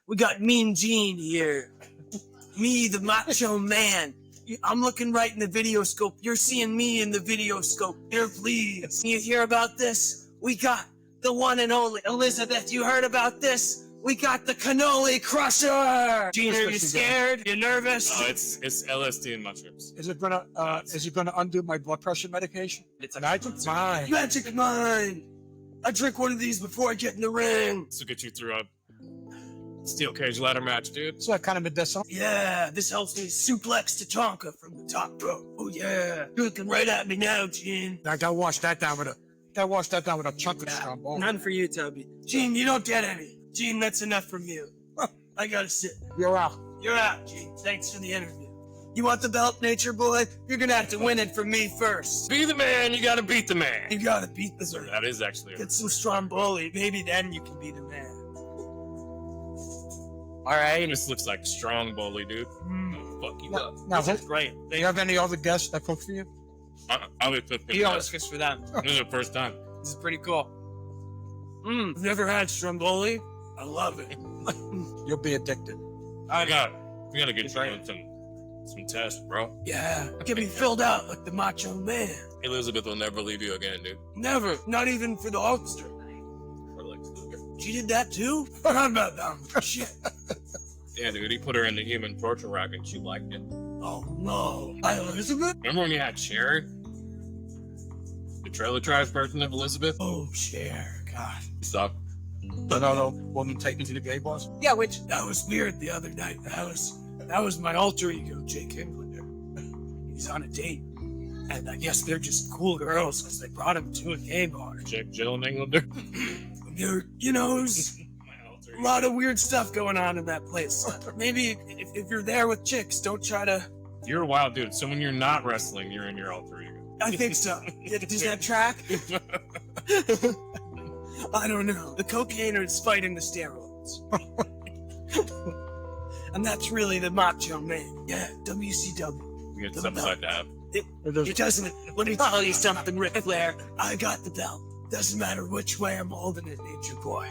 We got Mean Gene here. Me, the macho man. I'm looking right in the video scope. You're seeing me in the video scope. Here, please. You hear about this? We got the one and only Elizabeth. You heard about this? We got the cannoli crusher. Gene, are you scared? You nervous? Oh, it's LSD and mushrooms. Is it gonna undo my blood pressure medication? It's a Magic Mind. Magic Mind. I drink one of these before I get in the ring. This will get you through a steel cage ladder match, dude. So that kind of medicinal. Yeah, this helps me suplex Tatanka from the top rope. Oh yeah, you're looking right at me now, Gene. I gotta wash that down with a chunk of stromboli. None for you, Toby. Gene, you don't get any. Gene, that's enough from you. I gotta sit. You're out. You're out, Gene. Thanks for the interview. You want the belt, Nature Boy? You're gonna have to win it from me first. Be the man, you gotta beat the man. You gotta beat the man. That is actually Get some Stromboli. Maybe then you can be the man. Alright. This looks like strong bully, dude. Fuck you up. Now, That's great. do you have any other guests that cook for you? I'll be cooking. He always cooks for them. This is the first time. This is pretty cool. I've never had Stromboli. I love it. You'll be addicted. We gotta get you on some tests, bro. Yeah. Get me filled out like the macho man. Elizabeth will never leave you again, dude. Never. Not even for the Ulster. Or like, She did that too? Forgot about that. Shit. yeah, dude, he put her in the human torture rack and she liked it. Oh no. Elizabeth? Remember when you had Cher? The trailer trash version of Elizabeth? Oh, Cher. God. Stop. Another woman taken to the gay bars? Yeah, which that was weird the other night. That was my alter ego, Jake Himlander. He's on a date. And I guess they're just cool girls because they brought him to a gay bar. Jake Jill and Englander. There's a lot of weird stuff going on in that place. Maybe if you're there with chicks, don't try to... You're a wild dude, so when you're not wrestling, you're in your alter ego. I think so. Does that track? I don't know. The cocaine is fighting the steroids. And that's really the macho man. Yeah, WCW. We get some side to have. It doesn't... Let me tell you something, Ric Flair. I got the belt. Doesn't matter which way I'm holding it, Nature Boy.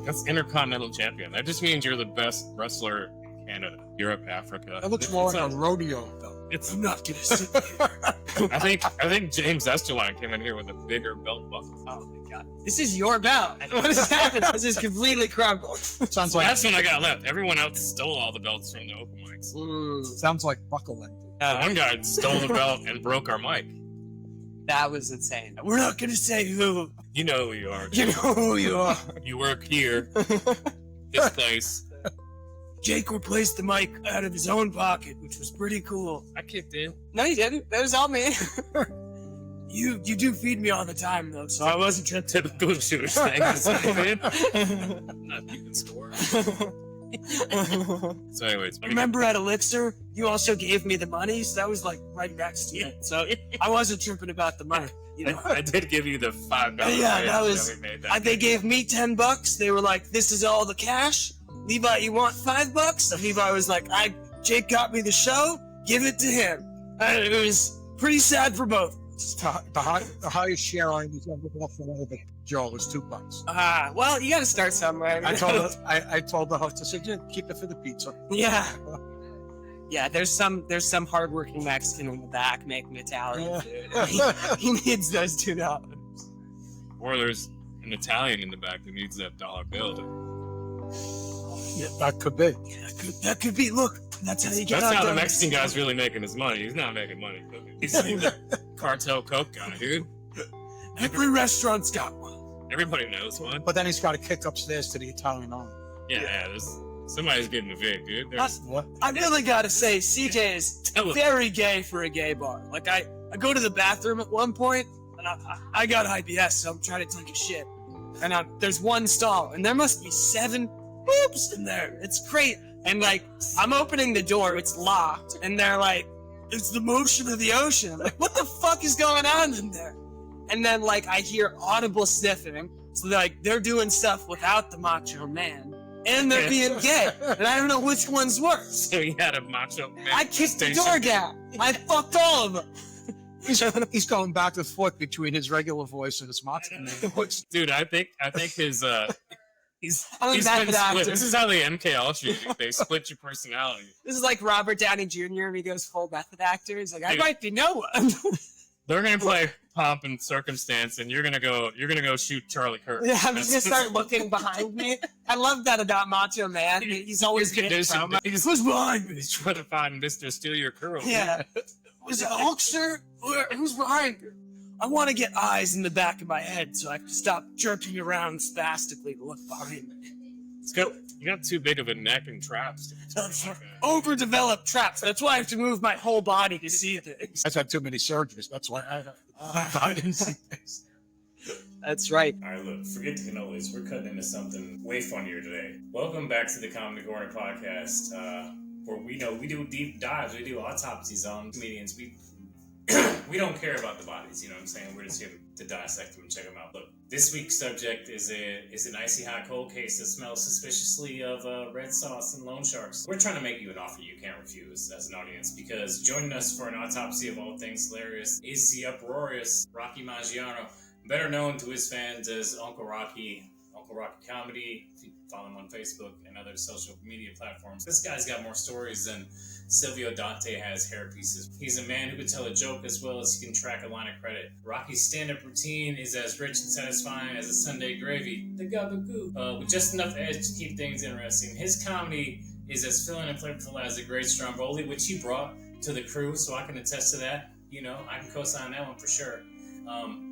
That's Intercontinental Champion. That just means you're the best wrestler in Canada, Europe, Africa. That looks more like a rodeo belt. I'm not gonna sit here. I think James Esterline came in here with a bigger belt buckle. Oh my god. This is your belt. What has happened? This is completely crumbled. Sounds like That's when I got left. Everyone else stole all the belts from the open mics. sounds like buckling. One guy stole the belt and broke our mic. That was insane. We're not gonna say who. You know who you are. You know who you are. You work here. This place. Jake replaced the mic out of his own pocket, which was pretty cool. I kicked in. No, you didn't. That was all me. You do feed me all the time, though, so I wasn't trying to... Typical Jewish thing. I'm not keeping score. So anyways. Remember at Elixir, you also gave me the money, so that was like right next to you. So I wasn't tripping about the money. You know? I did give you the $5. Yeah, that was... They gave me $10. They were like, this is all the cash. Levi, you want $5? And Levi was like, Jake got me the show, give it to him. And it was pretty sad for both. The highest share I was ever offered over Joe was $2. Well, you gotta start somewhere. I told the host, I said, yeah, keep it for the pizza. Yeah. Yeah, there's some hardworking Mexican in the back making Italian food. He needs those $2. Or there's an Italian in the back who needs that dollar bill. Yeah, that could be. That could be. Look, that's how you get. That's how the Mexican guy's really making his money. He's not making money. He's the cartel coke guy, dude. Every restaurant's got one. Everybody knows one. But then he's got to kick upstairs to the Italian army. Yeah, somebody's getting a vig, dude. I really gotta say, CJ is very gay for a gay bar. Like, I go to the bathroom at one point, and I got IBS, so I'm trying to take a shit. And there's one stall, and there must be 7 boobs in there. It's great. And, like, I'm opening the door, it's locked, and they're like, it's the motion of the ocean. I'm like, what the fuck is going on in there? And then, like, I hear audible sniffing. So, they're doing stuff without the macho man. And they're being gay. And I don't know which one's worse. So he had a macho man. I kicked the door down. I fucked all of them. He's going back and forth between his regular voice and his macho man voice. Dude, I think his I'm a method actor. This is how they MK Ultra you. They split your personality. This is like Robert Downey Jr. when he goes full method actor. He's like, I might be no one. They're gonna play Pomp and Circumstance, and you're gonna go shoot Charlie Kirk. Yeah, I'm just gonna start looking behind me. I love that about Macho Man. He's always getting trauma. He's behind me. He's trying to find Mr. Steal Your Curl. Yeah. Was it a Hulkster? Who's behind me? I want to get eyes in the back of my head so I can stop jerking around spastically to look behind me. You got too big of a neck and traps. Overdeveloped traps. That's why I have to move my whole body to see things. I've had too many surgeries. That's why I didn't see things. That's right. All right, look, forget the cannolis. We're cutting into something way funnier today. Welcome back to the Comedy Corner podcast, where we do deep dives. We do autopsies on comedians. We don't care about the bodies, you know what I'm saying? We're just here to dissect them and check them out. Look, this week's subject is an icy hot cold case that smells suspiciously of red sauce and loan sharks. We're trying to make you an offer you can't refuse as an audience, because joining us for an autopsy of all things hilarious is the uproarious Rocky Mangiarano, better known to his fans as Uncle Rocky Comedy. If you follow him on Facebook and other social media platforms. This guy's got more stories than Silvio Dante has hair pieces. He's a man who can tell a joke as well as he can track a line of credit. Rocky's stand-up routine is as rich and satisfying as a Sunday gravy, the gabagoo, with just enough edge to keep things interesting. His comedy is as filling and flavorful as a great stromboli, which he brought to the crew, so I can attest to that. You know, I can co-sign that one for sure.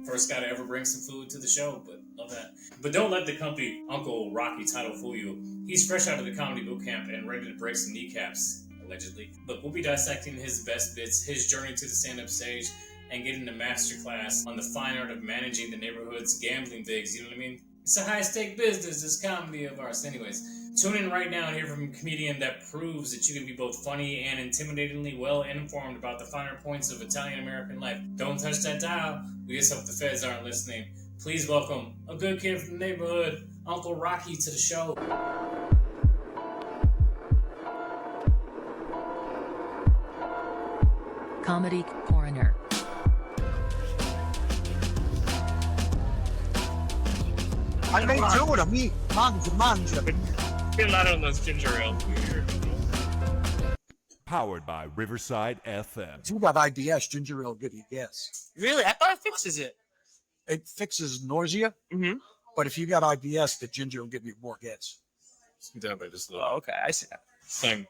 First guy to ever bring some food to the show, but love that. But don't let the comfy Uncle Rocky title fool you. He's fresh out of the comedy boot camp and ready to break some kneecaps, allegedly. Look, we'll be dissecting his best bits, his journey to the stand-up stage, and getting a masterclass on the fine art of managing the neighborhood's gambling vigs, you know what I mean? It's a high-stake business, this comedy of ours. Anyways, tune in right now and hear from a comedian that proves that you can be both funny and intimidatingly well-informed about the finer points of Italian-American life. Don't touch that dial. We just hope the feds aren't listening. Please welcome a good kid from the neighborhood, Uncle Rocky, to the show. Comedy Coroner. I made two of them. Eat. Mangia. Get a lot of those ginger ale. Powered by Riverside FM. If you got IBS, ginger ale give you gas. Really? I thought it fixes it. It fixes nausea, but if you got IBS, the ginger will give you more gas. Definitely just a little. Oh, okay. I see that. Thing.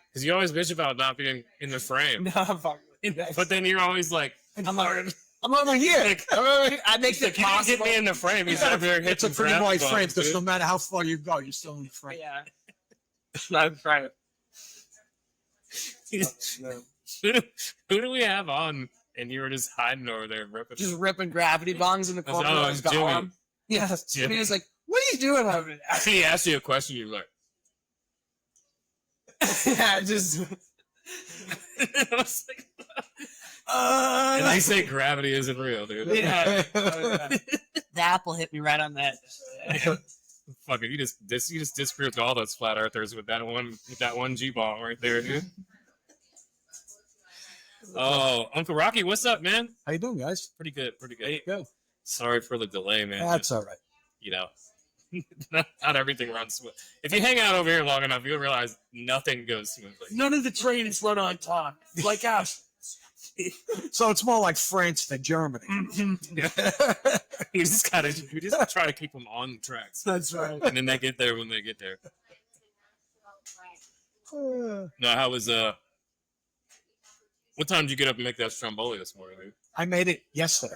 Because you always bitch about not being in the frame. No, I'm fucking. But then you're always like, I'm over here. I make it you didn't get me in the frame. He's over here. It's a pretty wide frame, because no matter how far you go, you're still in the frame. Yeah. I'm trying. Who do we have on? And you were just hiding over there, Just ripping gravity bongs in the corner. Oh, it's Jimmy. Yeah. Jimmy. He was like, "What are you doing over there?" After he asked you a question, you're like, yeah, just. I was like, and they say gravity isn't real, dude. Yeah. The apple hit me right on that. Fuck it, you just disproved all those flat earthers with that one G-ball right there, dude. Oh, Uncle Rocky, what's up, man? How you doing, guys? Pretty good. Good. Sorry for the delay, man. That's all right. You know, not everything runs smooth. If you hang out over here long enough, you'll realize nothing goes smoothly. None of the trains run on time, like us. So it's more like France than Germany. You just try to keep them on the tracks. That's right. And then they get there when they get there. No, how was what time did you get up and make that stromboli this morning, dude? I made it yesterday.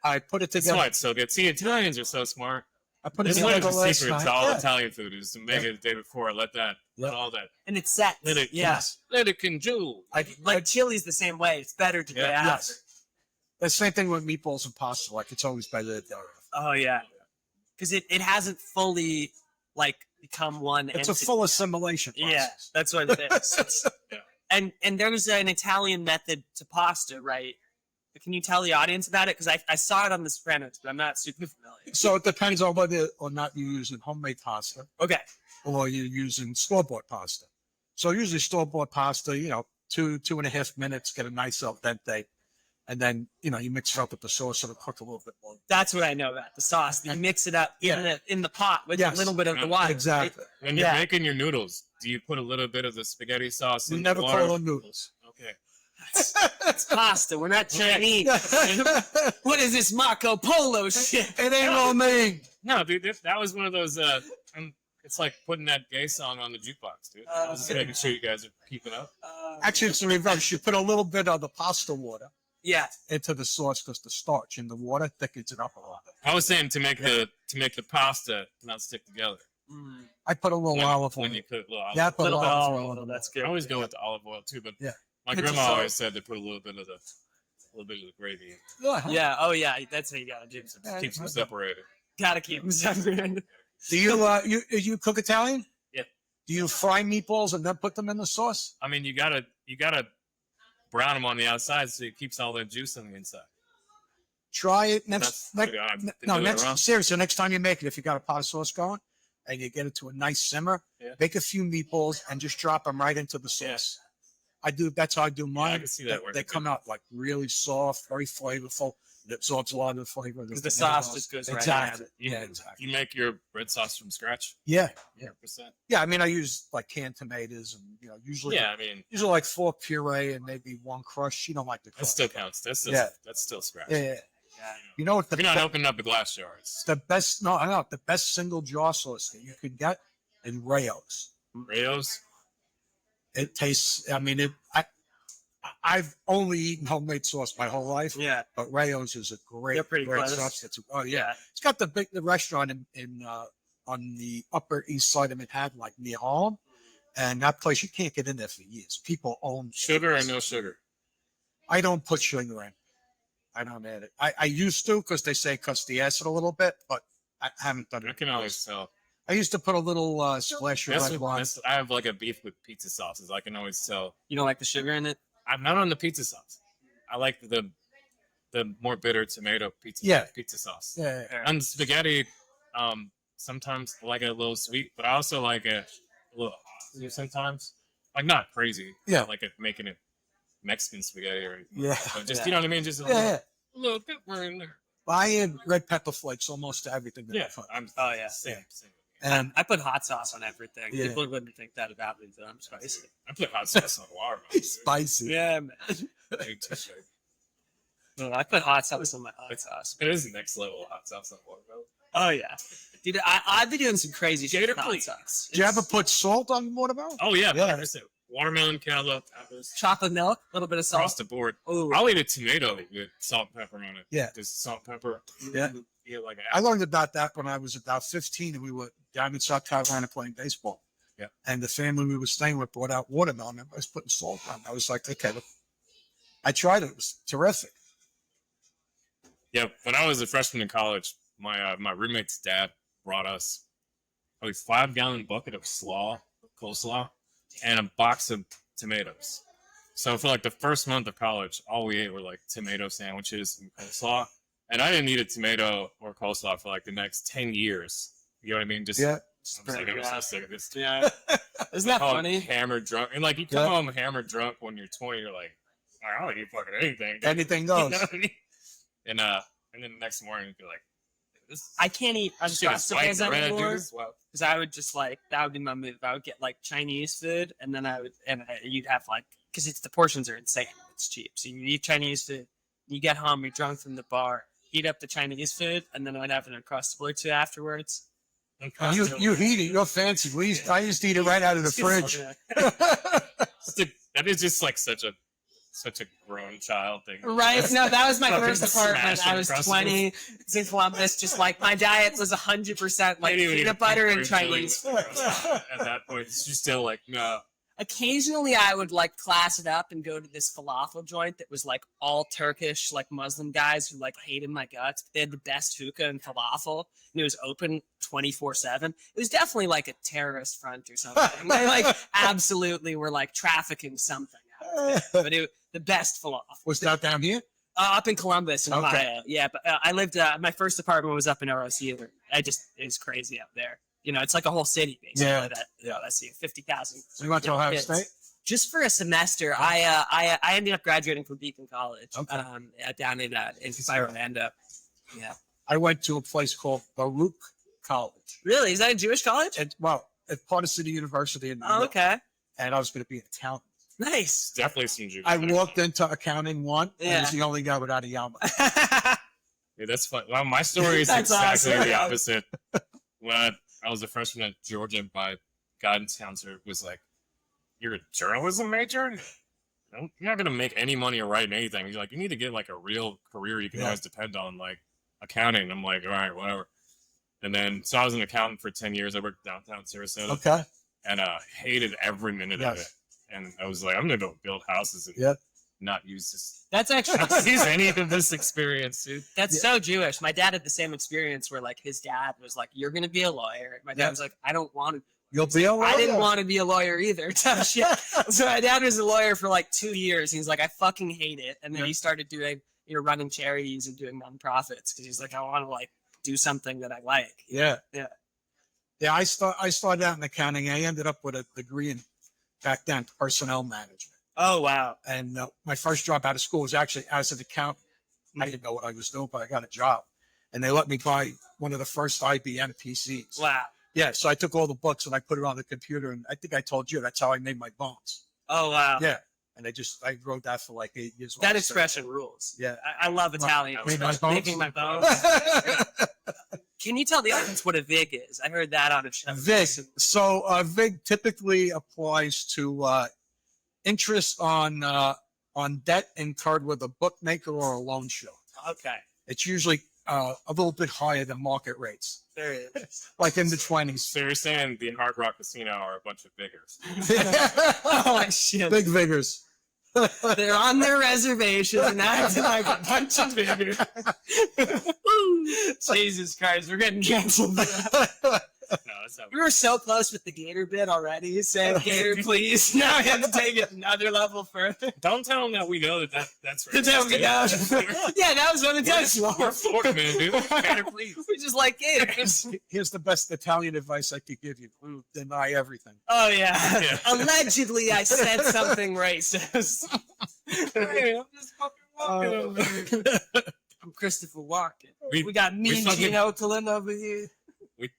I put it That's together. why it's so good. See, Italians are so smart. I put it This is one of together the last secrets night. to all Yeah. Italian food is to make it the day before. Let all that. And it's set. Let it, Yes. Let it congeal. Like chili's the same way. It's better to get out. Yes. The same thing with meatballs and pasta. Like, it's always better to Oh yeah. Because it hasn't fully become one. It's a full assimilation process. Yeah, that's what it is. Yeah. And there's an Italian method to pasta, right? Can you tell the audience about it? Because I saw it on the Sopranos, but I'm not super familiar. So it depends on whether or not you're using homemade pasta Okay. or you're using store-bought pasta. So usually store-bought pasta, 2.5 minutes, get a nice al dente. and then you mix it up with the sauce so it'll cook a little bit more. That's what I know about the sauce. You mix it up in the pot with a little bit of the water. Exactly. Right? When you're making your noodles, do you put a little bit of the spaghetti sauce We in never the water? call them noodles. Okay. It's pasta. We're not Chinese. What is this Marco Polo shit? It ain't all me. No, dude, that was one of those. It's like putting that gay song on the jukebox, dude. I was just making sure you guys are keeping up. Actually, it's the reverse. You put a little bit of the pasta water Yeah. into the sauce because the starch in the water thickens it up a lot. I was saying to make the pasta not stick together. I put a little olive oil. When you cook a little olive Yeah, I oil. put Little bit of olive olive oil. oil. That's I good. always go with the olive oil too, but Yeah. my It's grandma a always said to put a little bit of the gravy in. Yeah. Oh, yeah. That's what you gotta do. Keeps them separated. Gotta keep them separated. Do you cook Italian? Yeah. Do you fry meatballs and then put them in the sauce? I mean, you gotta brown them on the outside so it keeps all that juice on the inside. Try it That's seriously, next time you make it, if you got a pot of sauce going and you get it to a nice simmer, make a few meatballs and just drop them right into the sauce. That's how I do mine. I can see that They come out like really soft, very flavorful. It absorbs a lot of the flavor. Because the sauce just goes right Exactly. at it. Yeah, exactly. You make your red sauce from scratch? Yeah. 100%. Yeah, I mean, I use like canned tomatoes and, usually Yeah, I mean, like 4 puree and maybe 1 crush. You don't like the that crush. still counts. That's still scratch. Yeah. You know what If you're not opening up a glass jar, it's the best? No, I know the best single jar sauce that you can get is Rayo's. Rayo's. It tastes. I mean, I've only eaten homemade sauce my whole life. Yeah. But Rayo's is a They're pretty great close. sauce. It's got the restaurant in on the Upper East Side of Manhattan, like near Harlem, and that place you can't get in there for years. People own Sugar or no sugar? I don't put sugar in. I don't add it. I used to because they say it cuts the acid a little bit, but I haven't done it. I can always tell. I used to put a little splash of red wine. I have like a beef with pizza sauces. I can always tell. You don't like the sugar in it? I'm not on the pizza sauce. I like the more bitter tomato pizza sauce. Yeah. On spaghetti, sometimes I like it a little sweet, but I also like it a little hot sometimes. Like not crazy. Yeah. I like it making it Mexican spaghetti or Yeah. but just you know what I mean? Just a little pepper in there. I add red pepper flakes almost to everything. That I put. Same. And I put hot sauce on everything. Yeah. People wouldn't think that about me, but I'm spicy. I put hot sauce on water. it's spicy. Yeah, man. No, I put hot sauce on my hot sauce. It is next level hot sauce on watermelon. Oh yeah, dude. I've been doing some crazy shit with hot sauce. Do you ever put salt on watermelon? Oh yeah, Yeah. 100%. Watermelon, cantaloupe, apples, Chocolate milk, a little bit of across salt. the board. Ooh. I'll eat a tomato with salt and pepper on it. Yeah. Just salt, pepper. Yeah. Yeah, like an I learned about that when I was about 15 and we were down in South Carolina playing baseball. Yeah. And the family we were staying with brought out watermelon and I was putting salt on it. I was like, okay, look. I tried it. It was terrific. Yeah, when I was a freshman in college, my roommate's dad brought us a 5-gallon bucket of coleslaw, and a box of tomatoes. So for like the first month of college, all we ate were like tomato sandwiches and coleslaw. And I didn't eat a tomato or coleslaw for like the next 10 years. You know what I mean? Just Yeah. I'm sick, I'm so sick of this. Yeah. Isn't that Called funny? Hammered drunk. And like you come home hammered drunk when you're 20, you're like, I don't eat fucking anything. Anything You goes. know what I mean? And then the next morning you're like, this I can't eat shit is white uncrustables bread, anymore dude. Wow. because I would just like that would be my move. I would get like Chinese food, and then you'd have like because the portions are insane. It's cheap, so you eat Chinese food. You get home, you're drunk from the bar, eat up the Chinese food, and then I'd have an Uncrustable or two afterwards. You eat it. You're fancy. I used to eat it right out of the fridge. That is just like such a grown child thing. Right? No, that was my Fucking first apartment. smash I was Uncrustables. 20 in Columbus. Just like my diet was 100% like Maybe when peanut you're butter and green Chinese. chili At that point, it's just still like, no. Occasionally, I would like class it up and go to this falafel joint that was like all Turkish, like Muslim guys who like hated my guts. They had the best hookah and falafel, and it was open 24/7. It was definitely like a terrorist front or something. They like absolutely were like trafficking something out there. But the best falafel. Was that down here? Up in Columbus, in Okay. Ohio. Yeah, but I lived. My first apartment was up in ROC. It was crazy out there. You know, it's like a whole city basically. Yeah. Let's see, 50,000. So you went to Ohio kids. State? just for a semester. I ended up graduating from Beacon College, Okay. down in Orlando. Yeah. I went to a place called Baruch College. Really? Is that a Jewish college? It's part of City University in New Oh, York. okay. And I was going to be an accountant. Nice. Definitely some Jewish. I walked into accounting one, and I Yeah. was the only guy without a yarmulke. Yeah, that's fun. Well, my story is That's exactly awesome. the opposite. When I was a freshman at Georgia, my guidance counselor was like, "You're a journalism major? You're not gonna make any money or write anything." He's like, "You need to get like a real career you can Yeah. always depend on, like accounting." I'm like, "All right, whatever." And then, so I was an accountant for 10 years. I worked downtown Sarasota, Okay. and hated every minute of Yes. it. And I was like, "I'm gonna go build houses and Yeah. not use this, That's actually not use any of this experience, dude." that's so Jewish. My dad had the same experience where like his dad was like, "You're gonna be a lawyer." My dad Yeah. was like, "I don't want to." You'll be all right. I didn't want to be a lawyer either. Tough shit. So my dad was a lawyer for like 2 years. He's like, I fucking hate it. And then Yeah. he started doing, running charities and doing nonprofits because he's like, I want to like do something that I like. Yeah. Yeah. Yeah, I started out in accounting. I ended up with a degree in, back then, personnel management. Oh wow. And my first job out of school was actually as an accountant. I didn't know what I was doing, but I got a job. And they let me buy one of the first IBM PCs. Wow. Yeah, so I took all the books and I put it on the computer, and I think I told you that's how I made my bones. Oh wow. Yeah, and I wrote that for like 8 years. That expression rules. Yeah. I love Italian. Made my bones? Making my bones. Can you tell the audience what a vig is? I heard that on a show. VIG. So VIG typically applies to interest on debt incurred with a bookmaker or a loan show. Okay. It's usually a little bit higher than market rates, There it is. like in the 20s. So you're saying the Hard Rock Casino are a bunch of biggers? Oh shit. Big vigors. They're on their reservations and acting like a bunch of biggers. Jesus Christ, we're getting canceled. No, that's not. We were so close with the Gator bit already. Saying Gator, please. Now we have to take it another level further. Don't tell them that we know that's To tell me now. Yeah, that was what it does. We're Florida, man, dude. Gator, please. We just like Gators. Here's the best Italian advice I could give you: deny everything. Oh yeah. Yeah. Allegedly, I said something racist. Hey, I'm just fucking walking over here. I'm Christopher Walken. We- We got Mean fucking- Gene Okerlund over here.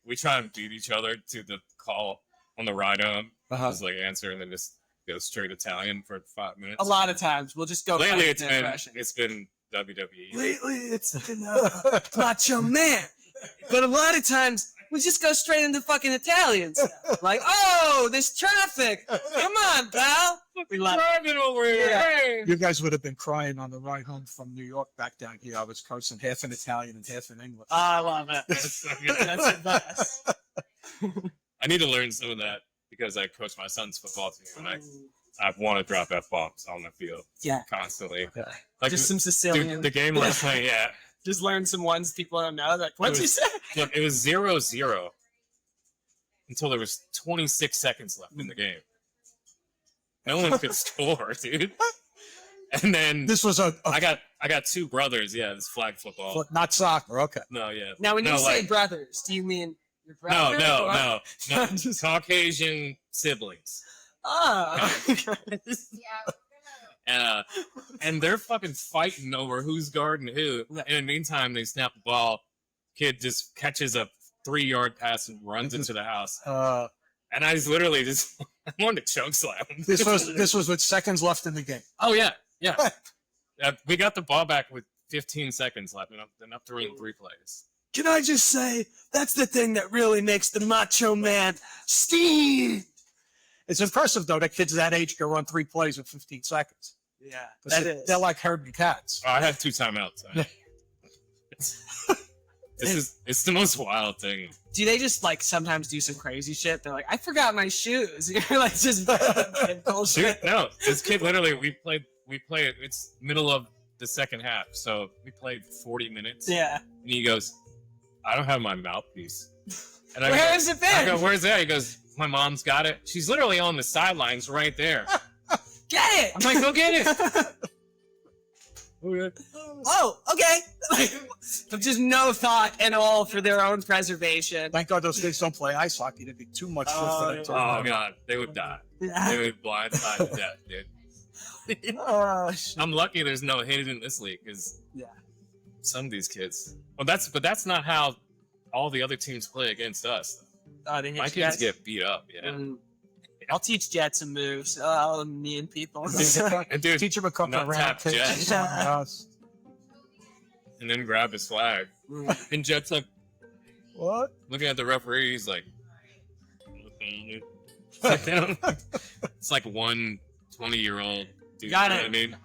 We try and beat each other to the call on the ride home. Uh-huh. Just like answer and then just go straight Italian for 5 minutes. A lot of times we'll just go. Lately, fight the impression. it's been WWE. Lately, it's been Macho Man. But a lot of times, we just go straight into fucking Italians. Like, oh, there's traffic. Come on, pal. We love it. Driving over here. Yeah. Hey. You guys would have been crying on the ride home from New York back down here. I was cursing half in Italian and half in English. I love it. That's so good. That's the best. I need to learn some of that because I coach my son's football team and I want to drop F-bombs on the field Yeah. constantly. Okay. Like Just some Sicilian. the game last night, yeah. Just learn some ones people don't know. Like, what'd you say? Look, it was 0-0 until there was 26 seconds left in the game. No one could score, dude. And then This was a I got two brothers. Yeah, this flag football. not soccer. Okay. No, yeah. Now, when you No, say like- brothers, do you mean your No, brother? no. Caucasian siblings. Oh. And they're fucking fighting over who's guarding who. Yeah. In the meantime, they snap the ball. Kid just catches a 3-yard pass and runs into the house. And I was literally just I wanted to choke slam him. This was with seconds left in the game. Oh yeah. We got the ball back with 15 seconds left, and up to in 3 plays. Can I just say, that's the thing that really makes the Macho Man steam. It's impressive though that kids that age can run 3 plays in 15 seconds. Yeah, 'Cause that is. They're like herding cats. Oh, I had 2 timeouts. It's the most wild thing. Do they just like sometimes do some crazy shit? They're like, I forgot my shoes. You're like just Dude, bullshit. no, this kid literally we played. It's middle of the second half, so we played 40 minutes. Yeah. And he goes, I don't have my mouthpiece. And I Where go, has it been? I go, where's that? He goes, my mom's got it. She's literally on the sidelines right there. Get it. I'm like, go get it. Oh, okay. Just no thought at all for their own preservation. Thank God those kids don't play ice hockey. There'd be too much shit for them to Oh god, they would die. They would blindside to death, dude. I'm lucky there's no hate in this league because some of these kids. Well, that's not how all the other teams play against us. They hit My you kids guys? get beat up. Yeah. I'll teach Jet some moves. Oh, me and people. And dude, teach him a couple nut of round tap kicks. Jet. And then grab his flag. And Jet's like, What? looking at the referee, he's like, it's like one 20-year-old dude. Got you know it. what I mean?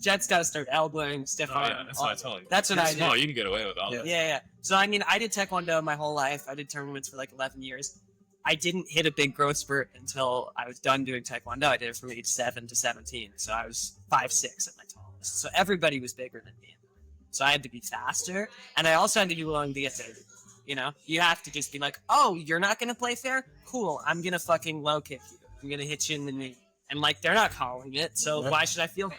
Jet's got to start elbowing stiff Oh, arm. yeah, that's what I told you. That's what You're I did. small, you can get away with all that. Yeah. So, I mean, I did Taekwondo my whole life. I did tournaments for like 11 years. I didn't hit a big growth spurt until I was done doing Taekwondo. I did it from age 7 to 17. So I was 5'6" at my tallest. So everybody was bigger than me. So I had to be faster. And I also had to be willing to get dirty. You know? You have to just be like, oh, you're not going to play fair? Cool. I'm going to fucking low kick you. I'm going to hit you in the knee. And like, they're not calling it. So why should I feel bad?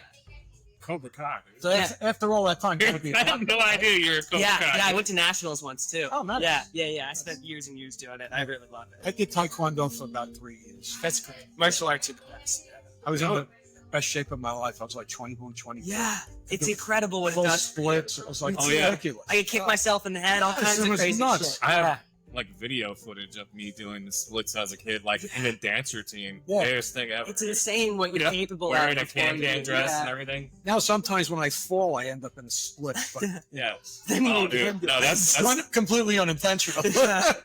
Cobra Kai. So after all that time, that would be I had no idea you were a Cobra Kai. Yeah, I went to nationals once too. Oh, nice. Yeah. I spent years and years doing it. I really love it. I did Taekwondo for about 3 years. That's great. Martial arts are the best. I was in the best shape of my life. I was like 21, 22. Yeah, it's incredible what it Full does. splits. It was like yeah. ridiculous. I could kick myself in the head, all kinds it of was crazy nuts. shit. I have like video footage of me doing the splits as a kid, like in a dance routine. Yeah. Biggest thing ever. It's insane what you're capable of. Wearing a before you can-can do dress that. and everything. Now sometimes when I fall, I end up in a split. But Yeah. Then Oh, you- dude. No, that's completely unintentional. but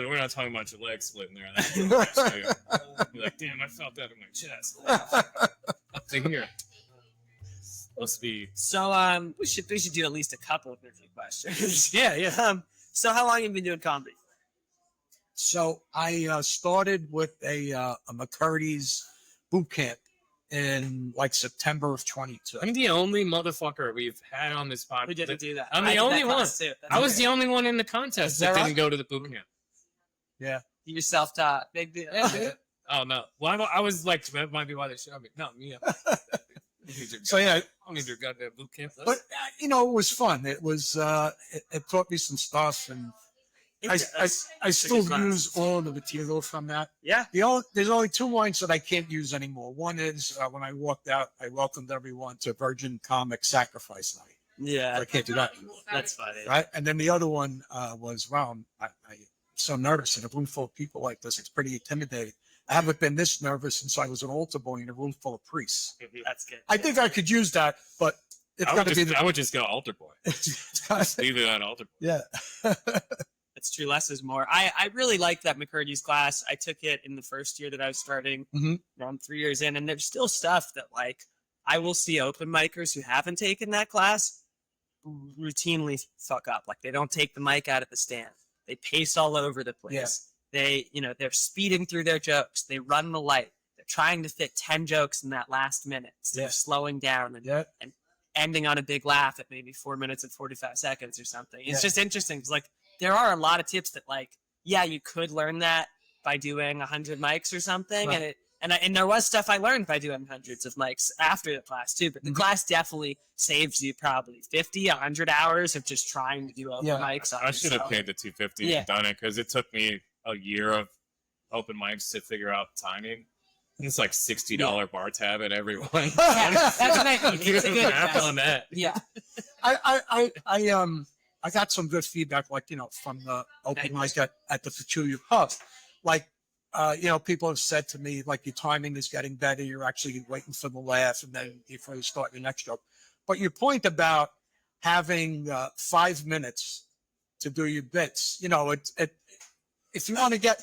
we're not talking about your leg splitting there. You're like, damn, I felt that in my chest. Up to here. Must be. So we should do at least a couple of interview questions. Yeah. So how long have you been doing comedy? So I started with a McCurdy's boot camp in like September of 22. I'm the only motherfucker we've had on this podcast. We didn't do that. I'm the I did only that one. class too. That's I was okay. the only one in the contest Is that that didn't go to the boot camp. Yeah. You're self-taught. Big deal. Oh no! Well, I was like, that might be why they shot me. No, me. So yeah, I don't need your goddamn boot camp. but it was fun. It was it taught me some stuff, and I still use all the material from that. Yeah. There's only 2 lines that I can't use anymore. One is when I walked out, I welcomed everyone to Virgin Comic Sacrifice Night. Yeah. I can't do that. That's funny. Right? And then the other one was, wow, I'm so nervous in a room full of people like this. It's pretty intimidating. I haven't been this nervous since I was an altar boy in a room full of priests. That's good. I think I could use that, but it's got to be I would just go altar boy. it's gotta, Leave it on altar boy. yeah. That's true. Less is more. I really liked that McCurdy's class. I took it in the first year that I was starting. Mhm. I'm 3 years in, and there's still stuff that like I will see open micers who haven't taken that class routinely fuck up. Like they don't take the mic out at the stand. They pace all over the place. Yeah. They're speeding through their jokes. They run the light. They're trying to fit 10 jokes in that last minute. So they're slowing down and ending on a big laugh at maybe 4 minutes and 45 seconds or something. It's just interesting because like there are a lot of tips that like, yeah, you could learn that by doing 100 mics or something. Right. And there was stuff I learned by doing hundreds of mics after the class too, but the class definitely saves you probably 50, 100 hours of just trying to do open mics. On I should have yourself. paid the $250 Yeah. and done it because it took me a year of open mics to figure out timing. It's like $60 bar tab at every one. Yeah, that's what I mean. It's a good Math on that. Yeah. I got some good feedback, like, from the open mic at the Peculiar Pub. Like, people have said to me, like, your timing is getting better. You're actually waiting for the laugh, and then before you start your next joke. But your point about having 5 minutes to do your bits, if you want to get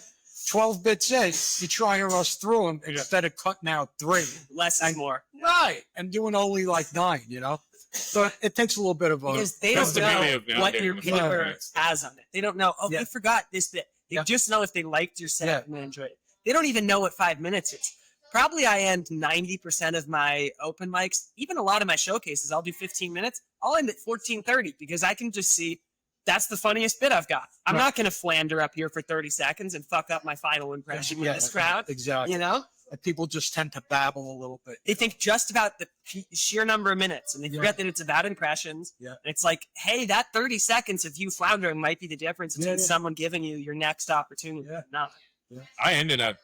12 bits in, you try and rush through them instead of cutting out 3. Less is more. Right. And doing only like 9, So it takes a little bit of a... Because they That's don't the beauty know of what doing your the paper podcast. has on it. They don't know, Yeah. they forgot this bit. They just know if they liked your set and they enjoyed it. They don't even know what 5 minutes is. Probably I end 90% of my open mics, even a lot of my showcases, I'll do 15 minutes. I'll end at 14:30 because I can just see that's the funniest bit I've got. I'm not going to flander up here for 30 seconds and fuck up my final impression with this crowd. Exactly. And people just tend to babble a little bit. They think just about the sheer number of minutes, and they forget that it's about impressions. Yeah. And it's like, hey, that 30 seconds of you floundering might be the difference between someone giving you your next opportunity. Yeah. Not. Yeah. I ended up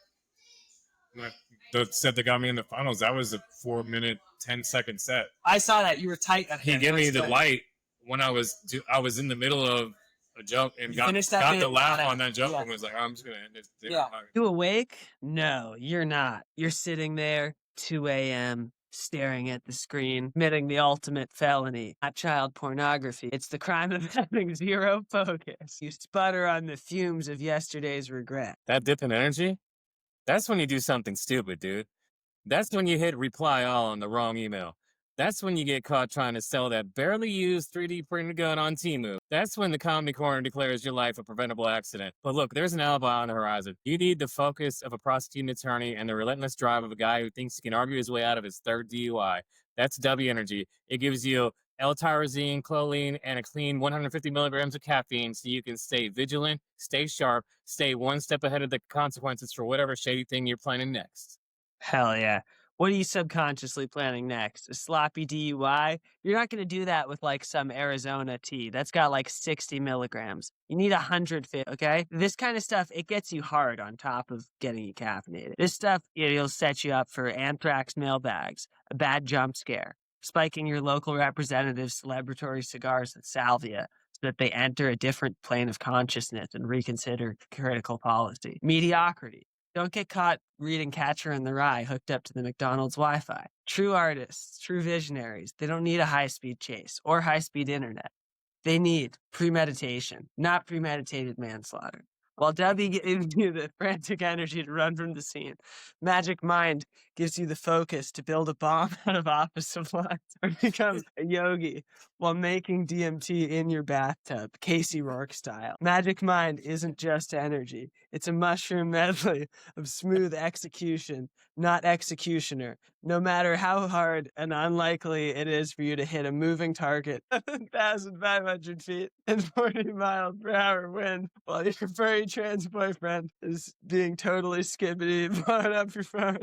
the set that got me in the finals. That was a 4-minute, 10-second set. I saw that you were tight. He gave me the light when I was in the middle of a jump and got the laugh on that jump and was like, I'm just gonna end it. Yeah. You awake? No, you're not. You're sitting there, 2 a.m., staring at the screen, committing the ultimate felony, not child pornography. It's the crime of having zero focus. You sputter on the fumes of yesterday's regret. That dip in energy? That's when you do something stupid, dude. That's when you hit reply all on the wrong email. That's when you get caught trying to sell that barely used 3D printed gun on Temu. That's when the Comedy Corner declares your life a preventable accident. But look, there's an alibi on the horizon. You need the focus of a prosecuting attorney and the relentless drive of a guy who thinks he can argue his way out of his third DUI. That's W Energy. It gives you L-tyrosine, choline, and a clean 150 milligrams of caffeine so you can stay vigilant, stay sharp, stay one step ahead of the consequences for whatever shady thing you're planning next. Hell yeah. What are you subconsciously planning next? A sloppy DUI? You're not going to do that with like some Arizona tea. That's got like 60 milligrams. You need 150, okay? This kind of stuff, it gets you hard on top of getting you caffeinated. This stuff, it'll set you up for anthrax mailbags, a bad jump scare, spiking your local representative's celebratory cigars with salvia so that they enter a different plane of consciousness and reconsider critical policy. Mediocrity. Don't get caught reading Catcher in the Rye hooked up to the McDonald's Wi-Fi. True artists, true visionaries, they don't need a high-speed chase or high-speed internet. They need premeditation, not premeditated manslaughter. While W gives you the frantic energy to run from the scene, Magic Mind gives you the focus to build a bomb out of office supplies or become a yogi while making DMT in your bathtub, Casey Rourke style. Magic Mind isn't just energy. It's a mushroom medley of smooth execution, not executioner. No matter how hard and unlikely it is for you to hit a moving target 1,500 feet and 40 miles per hour wind while your furry trans boyfriend is being totally skibbity blowing up your phone.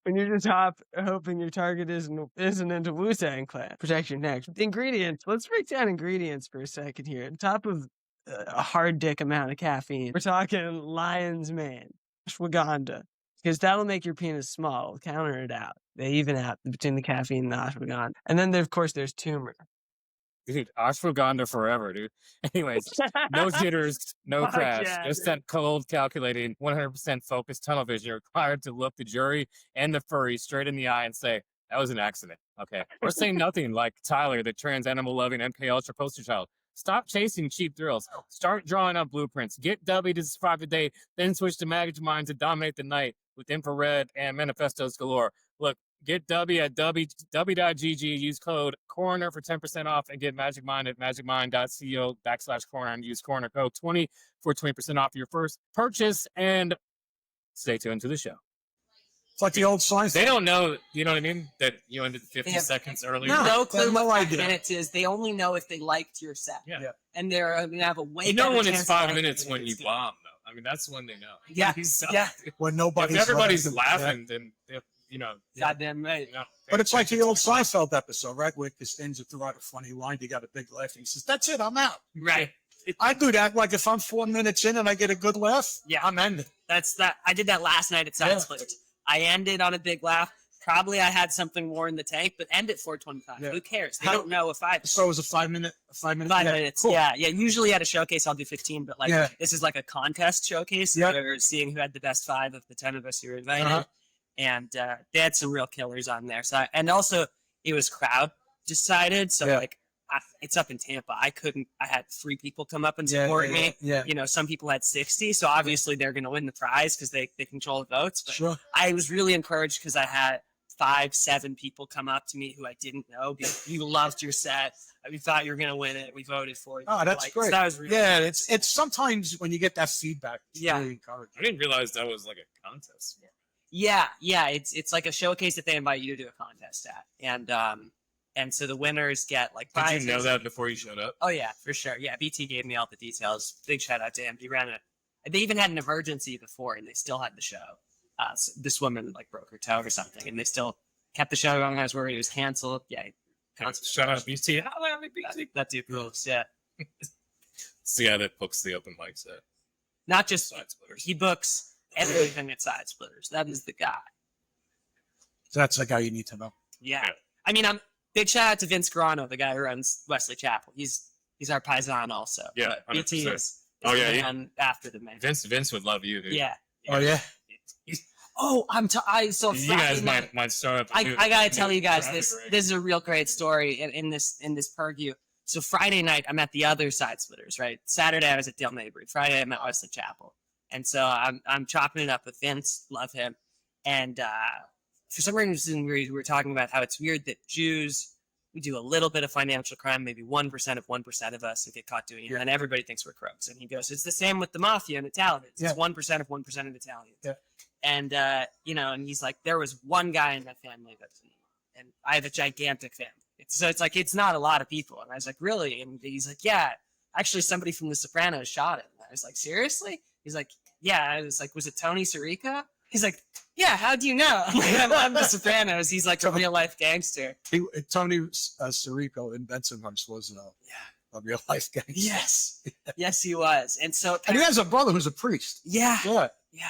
When you just hoping your target isn't into Wu-Tang Clan. Protect your neck. The ingredients, let's break down ingredients for a second here. On top of a hard dick amount of caffeine, we're talking lion's mane, ashwagandha, because that'll make your penis small. It'll counter it out. They even out between the caffeine and the ashwagandha. And then, of course, there's turmeric. Dude, ashwagandha forever, dude. Anyways, no jitters, no Fuck crash. yeah, Just dude. that cold, calculating, 100% focused tunnel vision required to look the jury and the furry straight in the eye and say, that was an accident, okay? Or say nothing like Tyler, the trans animal-loving MK Ultra poster child. Stop chasing cheap thrills. Start drawing up blueprints. Get W to survive the day, then switch to Magic Mind to dominate the night with infrared and manifestos galore. Look, get W at w.gg, use code Coroner for 10% off, and get Magic Mind at magicmind.co/Coroner and use Coroner code 20 for 20% off your first purchase. And stay tuned to the show. It's like the old signs. They don't know, you know what I mean? That you ended 50 have seconds earlier. No clue no what 5 idea. minutes is. They only know if they liked your set. Yeah. Yeah. And they're going to have a way You know better when chance it's of 5 liking minutes it when if you it's bomb, though. I mean, that's when they know. Yeah, yeah. When If nobody's everybody's laughing, then, you know. Goddamn right. No, But it's like the old Seinfeld episode, right? Where Costanza threw out a funny line, you got a big laugh, and he says, "That's it, I'm out." Right. I do that. Like if I'm 4 minutes in and I get a good laugh, Yeah. I'm ending. That's that. I did that last night at Science Yeah. Split. I ended on a big laugh. Probably I had something more in the tank, but end at 4:25. Yeah. Who cares? They How- don't know if I. So it was a 5 minute. 5 minutes. 5 Yeah, minutes. cool. Yeah, yeah. Usually at a showcase, I'll do 15, but like Yeah. this is like a contest showcase. Yeah. We're seeing who had the best 5 of the 10 of us who were invited, Uh-huh. and they had some real killers on there. So and also it was crowd decided. So Yeah. like it's up in Tampa. I had 3 people come up and Yeah, support yeah, me. yeah. You know, some people had 60, so obviously they're going to win the prize because they control the votes. But Sure. I was really encouraged because I had 5-7 people come up to me who I didn't know. You loved your set. We thought you were going to win it. We voted for you. Oh, that's Like, great. So that was really Yeah, it's sometimes when you get that feedback, it's Yeah. really encouraging. I didn't realize that was like a contest. Yeah. It's like a showcase that they invite you to do a contest at, and so the winners get like Did prizes. you know that before you showed up? Oh yeah, for sure. Yeah, BT gave me all the details. Big shout out to him. He ran it. They even had an emergency before, and they still had the show. this woman like broke her toe or something, and they still kept the show going. I was worried it was canceled. Yeah, Shut up, BT. that dude rules. Yeah, It's the guy that books the open mics at not just Side Splitters. he books everything at Side Splitters. That is the guy. So that's the guy you need to know. Yeah. Yeah. I mean, I'm big shout out to Vince Carano, the guy who runs Wesley Chapel. He's our paisan also. Yeah, But BT 100%. is Oh, yeah, the yeah. man after the man. Vince would love you, dude. Yeah. Oh yeah. Oh, so You Friday guys night- might start up. I gotta tell you guys Traffic this. ring. This is a real great story in this purview. So Friday night, I'm at the other Side Splitters. Right. Saturday, I was at Dale Mabry. Friday, I'm at Wesley Chapel, and so I'm chopping it up with Vince. Love him, and for some reason we were talking about how it's weird that Jews, we do a little bit of financial crime, maybe 1% of 1% of us, and get caught doing it, and everybody thinks we're crooks. And he goes, "It's the same with the mafia and Italians. It's 1% of 1% of Italians." Yeah. And and he's like, there was one guy in my family that's, and I have a gigantic family. So it's like, it's not a lot of people. And I was like, really? And he's like, yeah, actually somebody from The Sopranos shot him. And I was like, seriously? He's like, yeah. I was like, was it Tony Sirica? He's like, yeah, how do you know? I'm like, I'm The Sopranos. He's like a real life gangster. Tony Sirico in Bensonhurst was a real life gangster. Yes. Yes, he was. And so, And he has a brother who's a priest. yeah, Yeah. yeah.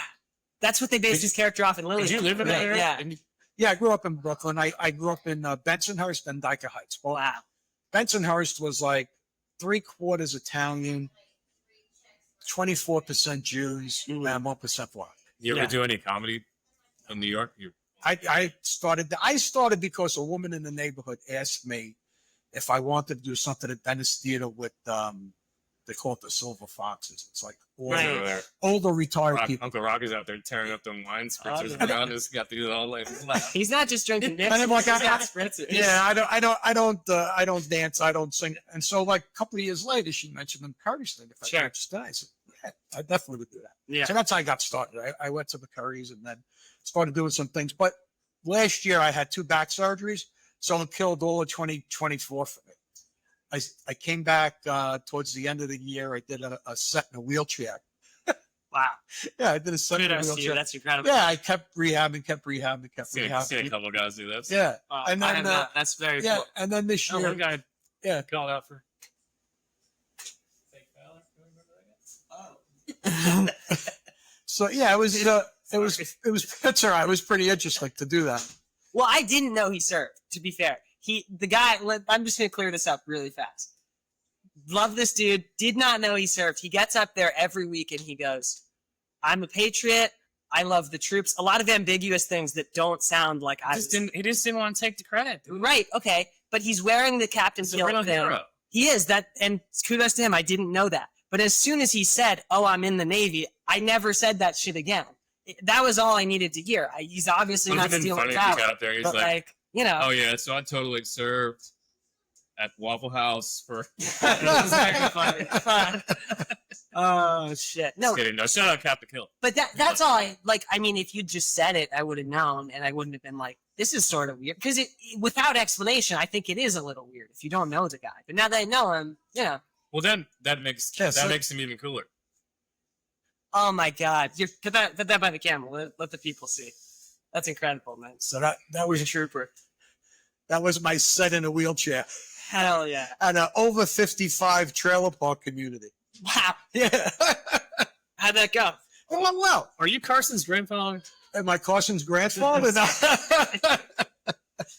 That's what they based his character off in Lily. Did you live in that area? Yeah. Didn't you- Yeah, I grew up in Brooklyn. I grew up in Bensonhurst and Dyker Heights. Well, Wow. Bensonhurst was like 3/4 Italian, 24% Jews, and 1% black. You ever Yeah. do any comedy in New York? I started because a woman in the neighborhood asked me if I wanted to do something at Venice Theater with they call it the Silver Foxes. It's like older, Right. Over there. older retired people. Uncle Rocky's out there tearing up them wine spritzers Oh, around us. Got these all like. He's not just drinking And I'm like, He's got spritzers. Yeah, I don't dance, I don't sing. And so like a couple of years later, she mentioned the Curry's thing. If I Sure. could stay. I said, yeah, I definitely would do that. Yeah. So that's how I got started. I went to the Curry's and then started doing some things. But last year I had 2 back surgeries, so it killed all of 2024 for me. I came back towards the end of the year. I did a set in a wheelchair. Wow. Yeah, I did a set in a Kudos to you. wheelchair. That's incredible. Yeah, I kept rehabbing. Seen a couple guys do that. Yeah, Oh, and I then have not. That's very yeah, cool. and then this Oh, year, one guy yeah. called out for. So yeah, it was that's all right. It was pretty interesting to do that. Well, I didn't know he served, to be fair. I'm just going to clear this up really fast. Love this dude. Did not know he served. He gets up there every week and he goes, I'm a patriot. I love the troops. A lot of ambiguous things that don't sound like He just didn't want to take the credit. Dude. Right, okay. But he's wearing the Captain He's a Kill real thing. hero. He is that, and kudos to him. I didn't know that. But as soon as he said, "Oh, I'm in the Navy," I never said that shit again. That was all I needed to hear. He's obviously Wouldn't not have been stealing funny if he power. got up there. He's But like, you know, "Oh yeah, so I totally served at Waffle House for." That's very funny. Oh shit! No, Just kidding. No, shout out Captain Kill. but that's all I like. I mean, if you just said it, I would have known, and I wouldn't have been like, "This is sort of weird." Because without explanation, I think it is a little weird if you don't know the guy. But now that I know him, Well, then that makes makes him even cooler. Oh my God! Put that by the camera. Let the people see. That's incredible, man. So that was a trooper. That was my set in a wheelchair Hell yeah! at an over 55 trailer park community. Wow. Yeah, How'd that go? it went well. Are you Carson's grandfather? Am I Carson's grandfather? No.